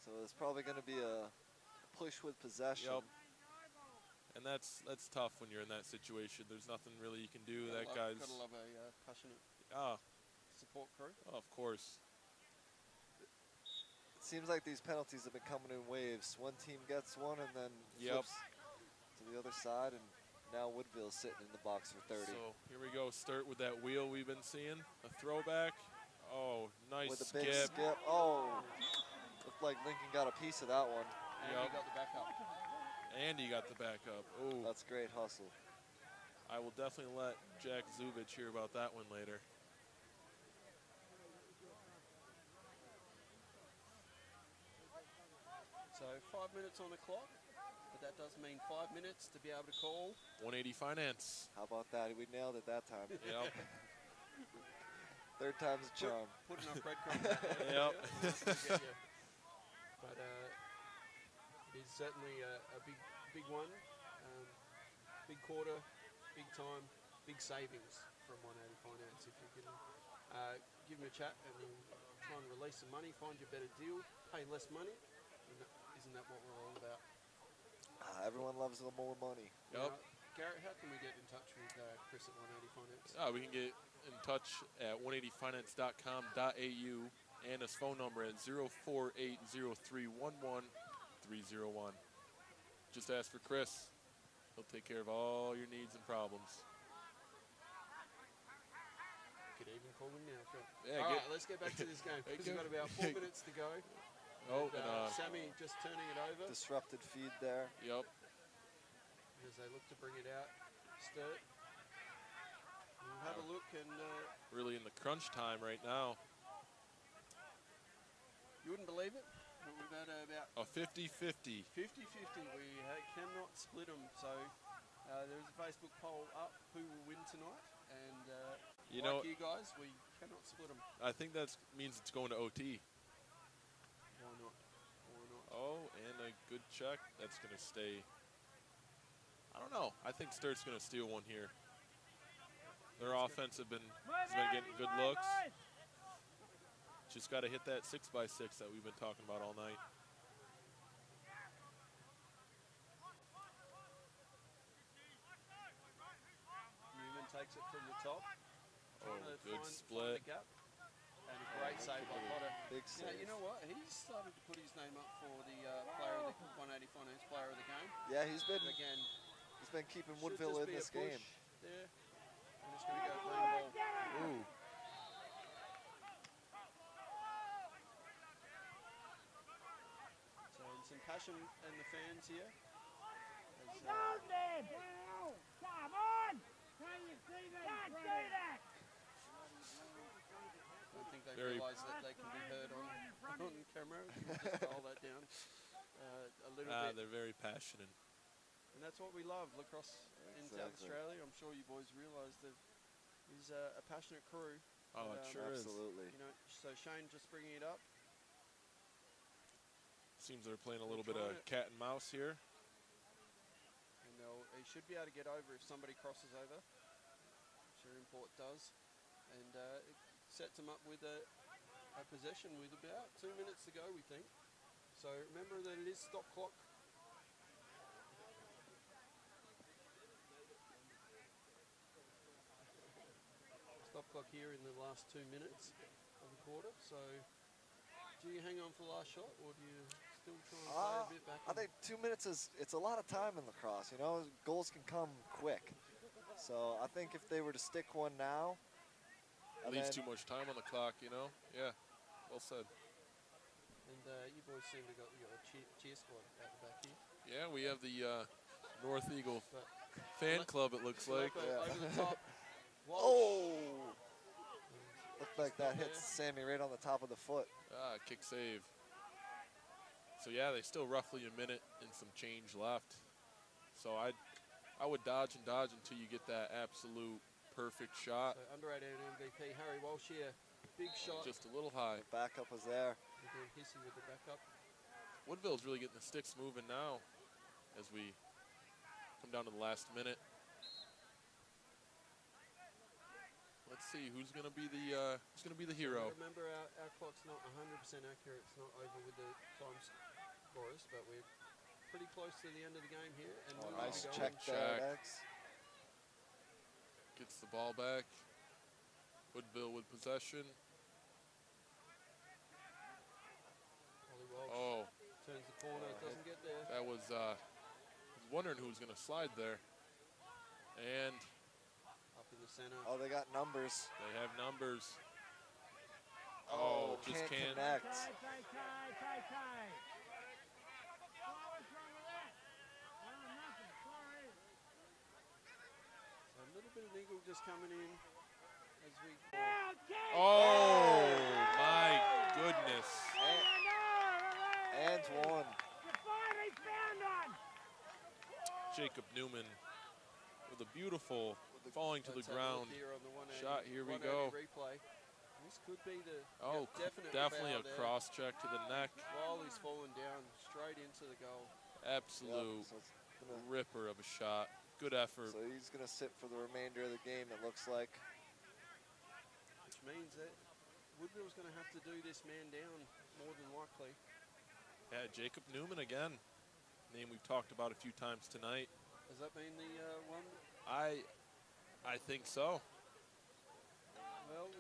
So it's probably going to be a push with possession. Yep. And that's tough when you're in that situation. There's nothing really you can do. Gotta love a passionate support crew. Oh, of course. It seems like these penalties have been coming in waves. One team gets one and then flips to the other side, and now Woodville's sitting in the box for 30. So here we go. Sturt with that wheel we've been seeing. A throwback. Oh, nice with a skip. big skip. Oh, looked like Lincoln got a piece of that one. And he got the backup. And he got the backup. Oh, that's great hustle. I will definitely let Jack Zubich hear about that one later. So 5 minutes on the clock, but that does mean 5 minutes to be able to call. 180 finance. How about that? We nailed it that time. Yep. Third time's a charm. Put enough breadcrumbs out there. Yep. But it's certainly a big one. Big quarter, big time, big savings from 180 Finance. If you can give them a chat and then try and release some money, find you a better deal, pay less money. Isn't that what we're all about? Everyone loves the more money. Yep. Garrett, how can we get in touch with Chris at 180 Finance? We can get in touch at 180finance.com.au and his phone number at 0480311 Just ask for Chris. He'll take care of all your needs and problems. Could even call him now, Phil. Yeah, all right, let's get back to this game. We've got about 4 minutes to go. And, Sammy just turning it over. Disrupted feed there. Yep. As they look to bring it out. Sturt. We'll have a look and... really in the crunch time right now. You wouldn't believe it, but we've had about... A 50-50. 50-50. We cannot split them, so There's a Facebook poll up who will win tonight, and You know- you guys, we cannot split them. I think that means it's going to OT. Why not? Why not? Oh, and a good check. That's going to stay. I don't know. I think Sturt's going to steal one here. Their offense has been getting good looks. Just got to hit that 6x6 that we've been talking about all night. Newman takes it from the top. Trying to good find split. the gap. And a great save by Potter. Big Yeah, save. you know what? He's started to put his name up for the player of the 180 finance player of the game. Yeah, he's been Again, keeping should Woodville just in be this a push game. there. I'm just going to go clean ball. Ooh. So some passion in the fans here. As, Down there! Come on! Can you see that? Can't do that! I think they Very- realise that they can be heard on camera. We'll just dial that down a little bit. They're very passionate. And that's what we love, lacrosse in South Exactly. Australia. I'm sure you boys realise that is a passionate crew. Oh, But, it sure is. Absolutely. You know, so Shane just bringing it up. Seems they're playing a little bit of cat and mouse here. And he should be able to get over if somebody crosses over. I'm sure Import does. And it sets them up with a possession with about 2 minutes to go, we think. So remember that it is stop clock. Stop clock here in the last 2 minutes of the quarter. So do you hang on for the last shot, or do you still try and play a bit back? I think 2 minutes it's a lot of time in lacrosse. You know, goals can come quick. So I think if they were to stick one now, and Leaves then- too much time on the clock, you know? Yeah, well said. And you boys seem to got your cheer squad out the back here. Yeah, we have the North Eagle But fan club, it looks like. over the top. Walsh. Oh! Looked like that hit Sammy right on the top of the foot. Kick save. So yeah, they still roughly a minute and some change left. So I would dodge and dodge until you get that absolute perfect shot. So under 18 MVP Harry Walsh here, big shot. Just a little high. Backup was there. Again, Hissy with the backup. Woodville's really getting the sticks moving now as we come down to the last minute. Let's see who's going to be the hero. Remember, our clock's not 100% accurate. It's not over with the times for us, but we're pretty close to the end of the game here. And Oh, we nice will be check going. there, Check. X. Gets the ball back. Woodville with possession. Ollie Walsh Oh, turns the corner, doesn't get there. that was, I was wondering who was going to slide there. And Up in the centre. Oh, they got numbers. they have numbers. Oh, just can't can't. connect. What's wrong with that? Oh, nothing. Sorry. So a little bit of eagle just coming in as we. Now, Jake! Oh, my goodness. And one. You finally found one! Jacob Newman with a beautiful falling to the Let's have a ground. look here on the 180 Shot, here we 180 Replay. This could be the Oh, definitely a cross check to the neck. While he's falling down straight into the goal. Absolute Yep, so it's gonna- ripper of a shot. Good effort. So he's going to sit for the remainder of the game, it looks like. Which means that Woodville's going to have to do this man down more than likely. Yeah, Jacob Newman again. Name we've talked about a few times tonight. Has that been the one? I think so. Well, we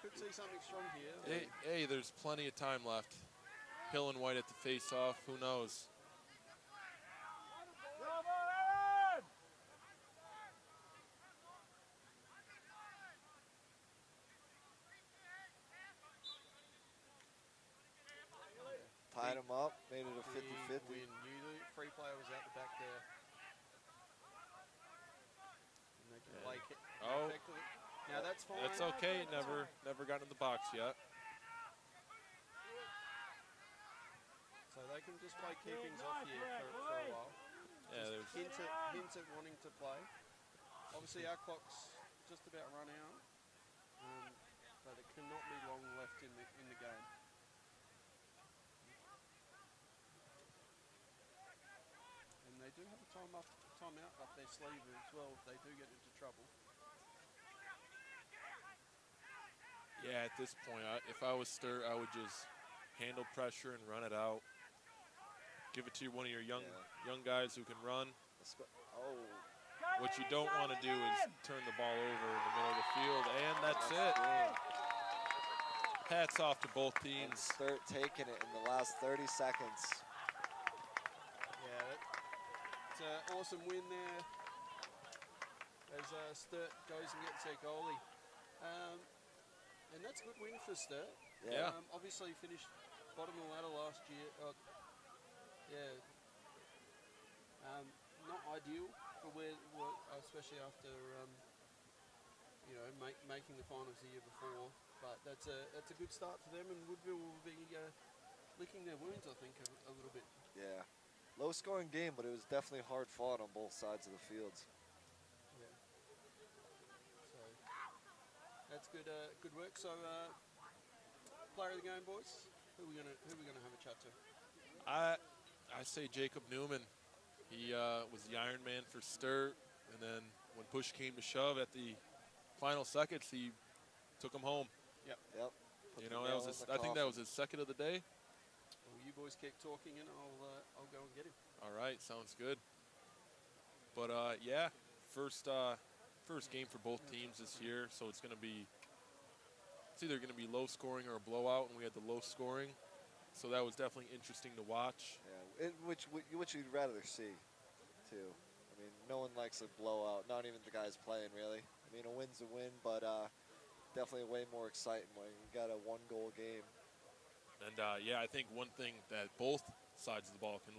could see something strong here. Hey, there's plenty of time left. Hill and White at the face-off. Who knows? Come on, Aaron! Tied him up, made it a Big 50-50. win. New free player was out the back there. And they can play Oh. effectively. Now that's fine. That's okay. Never got in the box yet. So they can just play keepings off here for a while. hint at wanting to play. Obviously, our clock's just about run out, but it cannot be long left in the game. And they do have a timeout up their sleeve as well if they do get into trouble. Yeah, at this point, if I was Sturt, I would just handle pressure and run it out. Give it to one of your young guys who can run. What you don't want to do is turn the ball over in the middle of the field, and that's it. Hats off to both teams. And Sturt taking it in the last 30 seconds. Yeah, it's an awesome win there as Sturt goes and gets their goalie. And that's a good win for Sturt. Yeah. Obviously finished bottom of the ladder last year. Not ideal for where especially after making the finals the year before. But that's a good start for them, and Woodville will be licking their wounds, I think, a little bit. Yeah. Low scoring game, but it was definitely hard fought on both sides of the fields. Yeah. So that's good work. So player of the game, boys. Who we gonna have a chat to? I say Jacob Newman. He was the Iron Man for Sturt, and then when push came to shove at the final seconds, he took him home. Yep. I think that was his second of the day. Well, you boys keep talking, and I'll go and get him. All right, sounds good. But first game for both teams this year, so it's either going to be low scoring or a blowout, and we had the low scoring, so that was definitely interesting to watch. Yeah, which you'd rather see, too. I mean, no one likes a blowout, not even the guys playing, really. I mean, a win's a win, but definitely way more exciting when you got a one-goal game. And, I think one thing that both sides of the ball can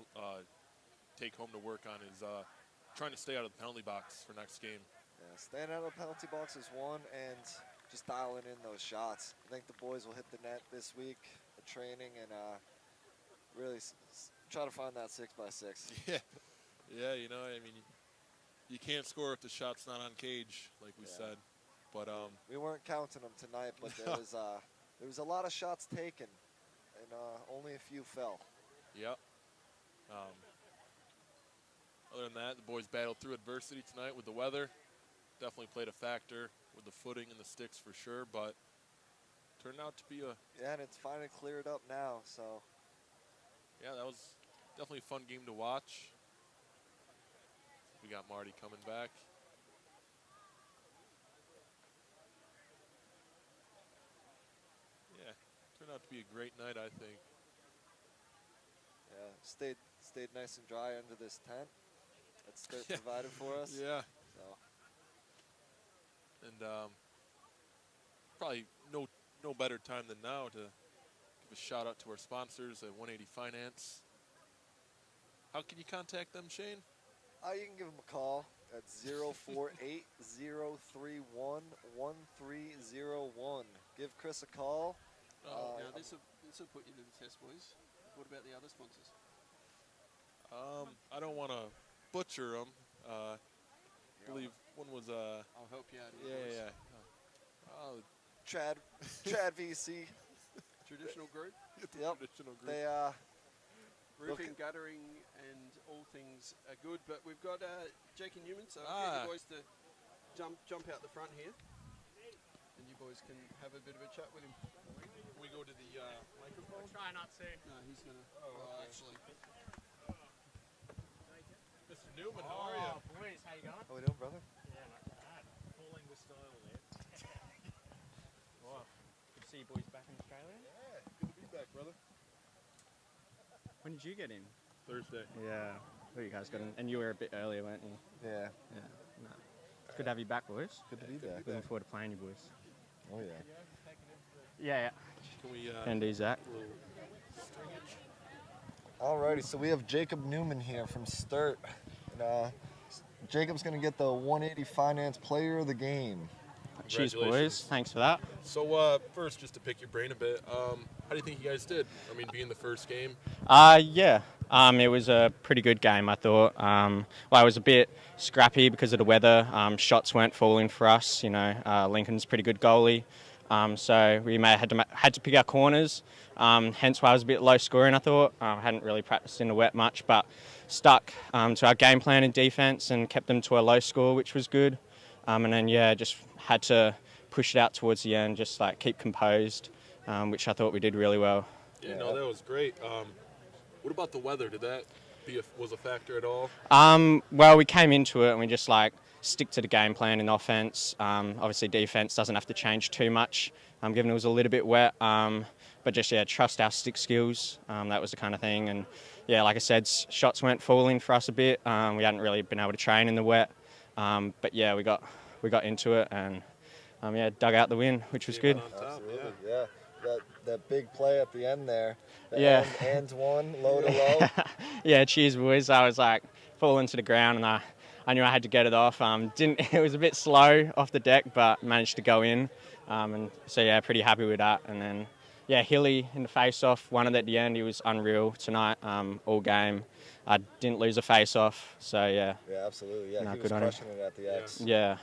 take home to work on is trying to stay out of the penalty box for next game. Yeah, staying out of the penalty box is one, and just dialing in those shots. I think the boys will hit the net this week at training and really try to find that 6x6. Yeah, you can't score if the shot's not on cage, like we said. But we weren't counting them tonight, but there was a lot of shots taken, and only a few fell. Yep. Other than that, the boys battled through adversity tonight with the weather. Definitely played a factor with the footing and the sticks for sure, but turned out to be and it's finally cleared up now, so. Yeah, that was definitely a fun game to watch. We got Marty coming back. Yeah, turned out to be a great night, I think. Yeah, stayed nice and dry under this tent that Sturt provided for us. Yeah. So. And probably no better time than now to give a shout out to our sponsors at 180 Finance. How can you contact them, Shane? You can give them a call at 048-031-1301. Give Chris a call. Now this will put you to the test, boys. What about the other sponsors? I don't want to butcher them. I believe one was I'll help you out here, boys. Trad VC. Traditional group. Yep. Traditional group. They roofing, guttering, and all things are good. But we've got Jake and Newman, so I'll get you boys to jump out the front here, and you boys can have a bit of a chat with him. Can we go to the microphone? Try not to. No, he's gonna. Actually. Mr. Newman, how are you? Boys, how you going? How we doing, brother? Yeah, not bad. Falling with style there. Wow. Good to see you boys back in Australia. Yeah, good to be back, brother. When did you get in? Thursday. Yeah. Well, you guys got in, and you were a bit earlier, weren't you? Yeah. Yeah. No. It's good to have you back, boys. Good to be back. Looking forward to playing you, boys. Oh yeah. Yeah. Can we Can do, Zach. Alrighty, so we have Jacob Newman here from Sturt. And, Jacob's going to get the 180 Finance Player of the Game. Cheers, boys. Thanks for that. So first, just to pick your brain a bit, how do you think you guys did? I mean, being the first game. Yeah. It was a pretty good game, I thought. Well, it was a bit scrappy because of the weather. Shots weren't falling for us. You know, Lincoln's a pretty good goalie, so we had to pick our corners. Hence why I was a bit low scoring, I thought. I hadn't really practiced in the wet much, but stuck to our game plan in defence and kept them to a low score, which was good. And then, yeah, just had to push it out towards the end, just like keep composed, which I thought we did really well. Yeah, no, that was great. What about the weather? Did that was a factor at all? Well, we came into it and we just like stick to the game plan in offense. Obviously, defense doesn't have to change too much, given it was a little bit wet. But just trust our stick skills. That was the kind of thing. And yeah, like I said, shots weren't falling for us a bit. We hadn't really been able to train in the wet. But yeah, we got into it and dug out the win, which was good. Absolutely, yeah. That big play at the end there. Yeah. And one, low to low. Yeah, cheers, boys. I was like falling to the ground and I knew I had to get it off. It was a bit slow off the deck, but managed to go in. And so yeah, pretty happy with that. And then yeah, Hilly in the face-off, won it at the end. He was unreal tonight, all game. I didn't lose a face-off, so yeah. Yeah, absolutely. Yeah, No, he was crushing it at the X. Yeah.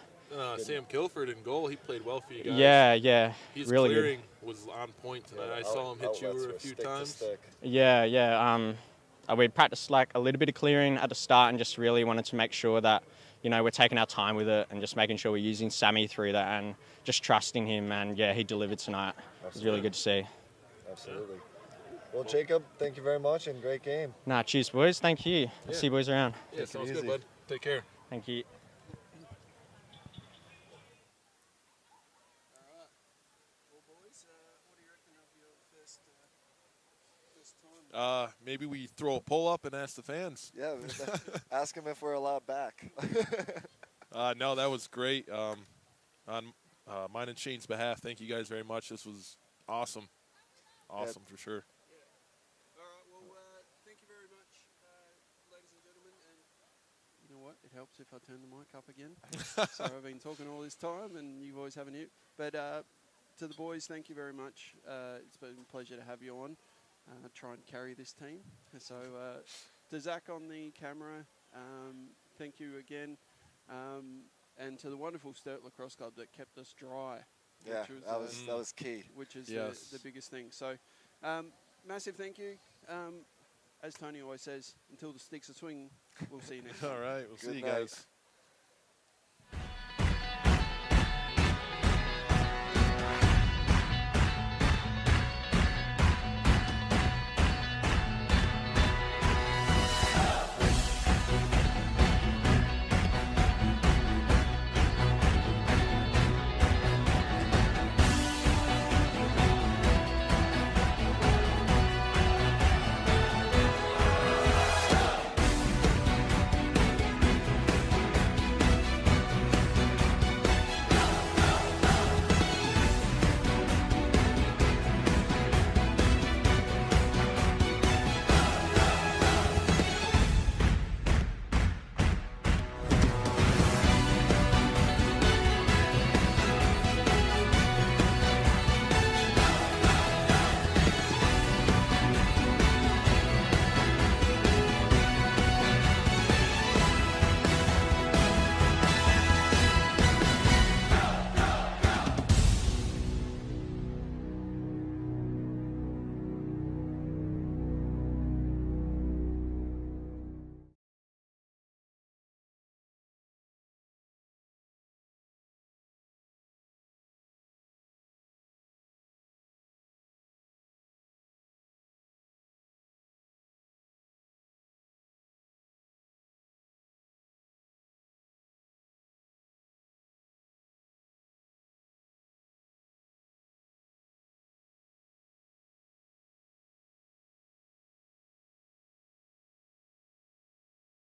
Sam Kilford in goal, he played well for you guys. Yeah. His really clearing good. was on point tonight. I saw him hit you a few times. Yeah. We practiced like a little bit of clearing at the start and just really wanted to make sure that, you know, we're taking our time with it and just making sure we're using Sammy through that and just trusting him. And yeah, he delivered tonight. Absolutely. It was really good to see. Absolutely. Well, Jacob, thank you very much and great game. Cheers, boys. Thank you. I'll see you boys around. Yeah, sounds good, bud. Take care. Thank you. Maybe we throw a poll up and ask the fans. Yeah, ask them if we're allowed back. No, that was great. On mine and Shane's behalf, thank you guys very much. This was awesome. Awesome for sure. All right, well, thank you very much, ladies and gentlemen. And you know what? It helps if I turn the mic up again. So I've been talking all this time and you boys haven't hit. But to the boys, thank you very much. It's been a pleasure to have you on. Try and carry this team. So to Zach on the camera, thank you again. And to the wonderful Sturt Lacrosse Club that kept us dry. Yeah, that was key. Which is the biggest thing. So massive thank you. As Tony always says, until the sticks are swinging, we'll see you next time. All right, we'll see you night. guys.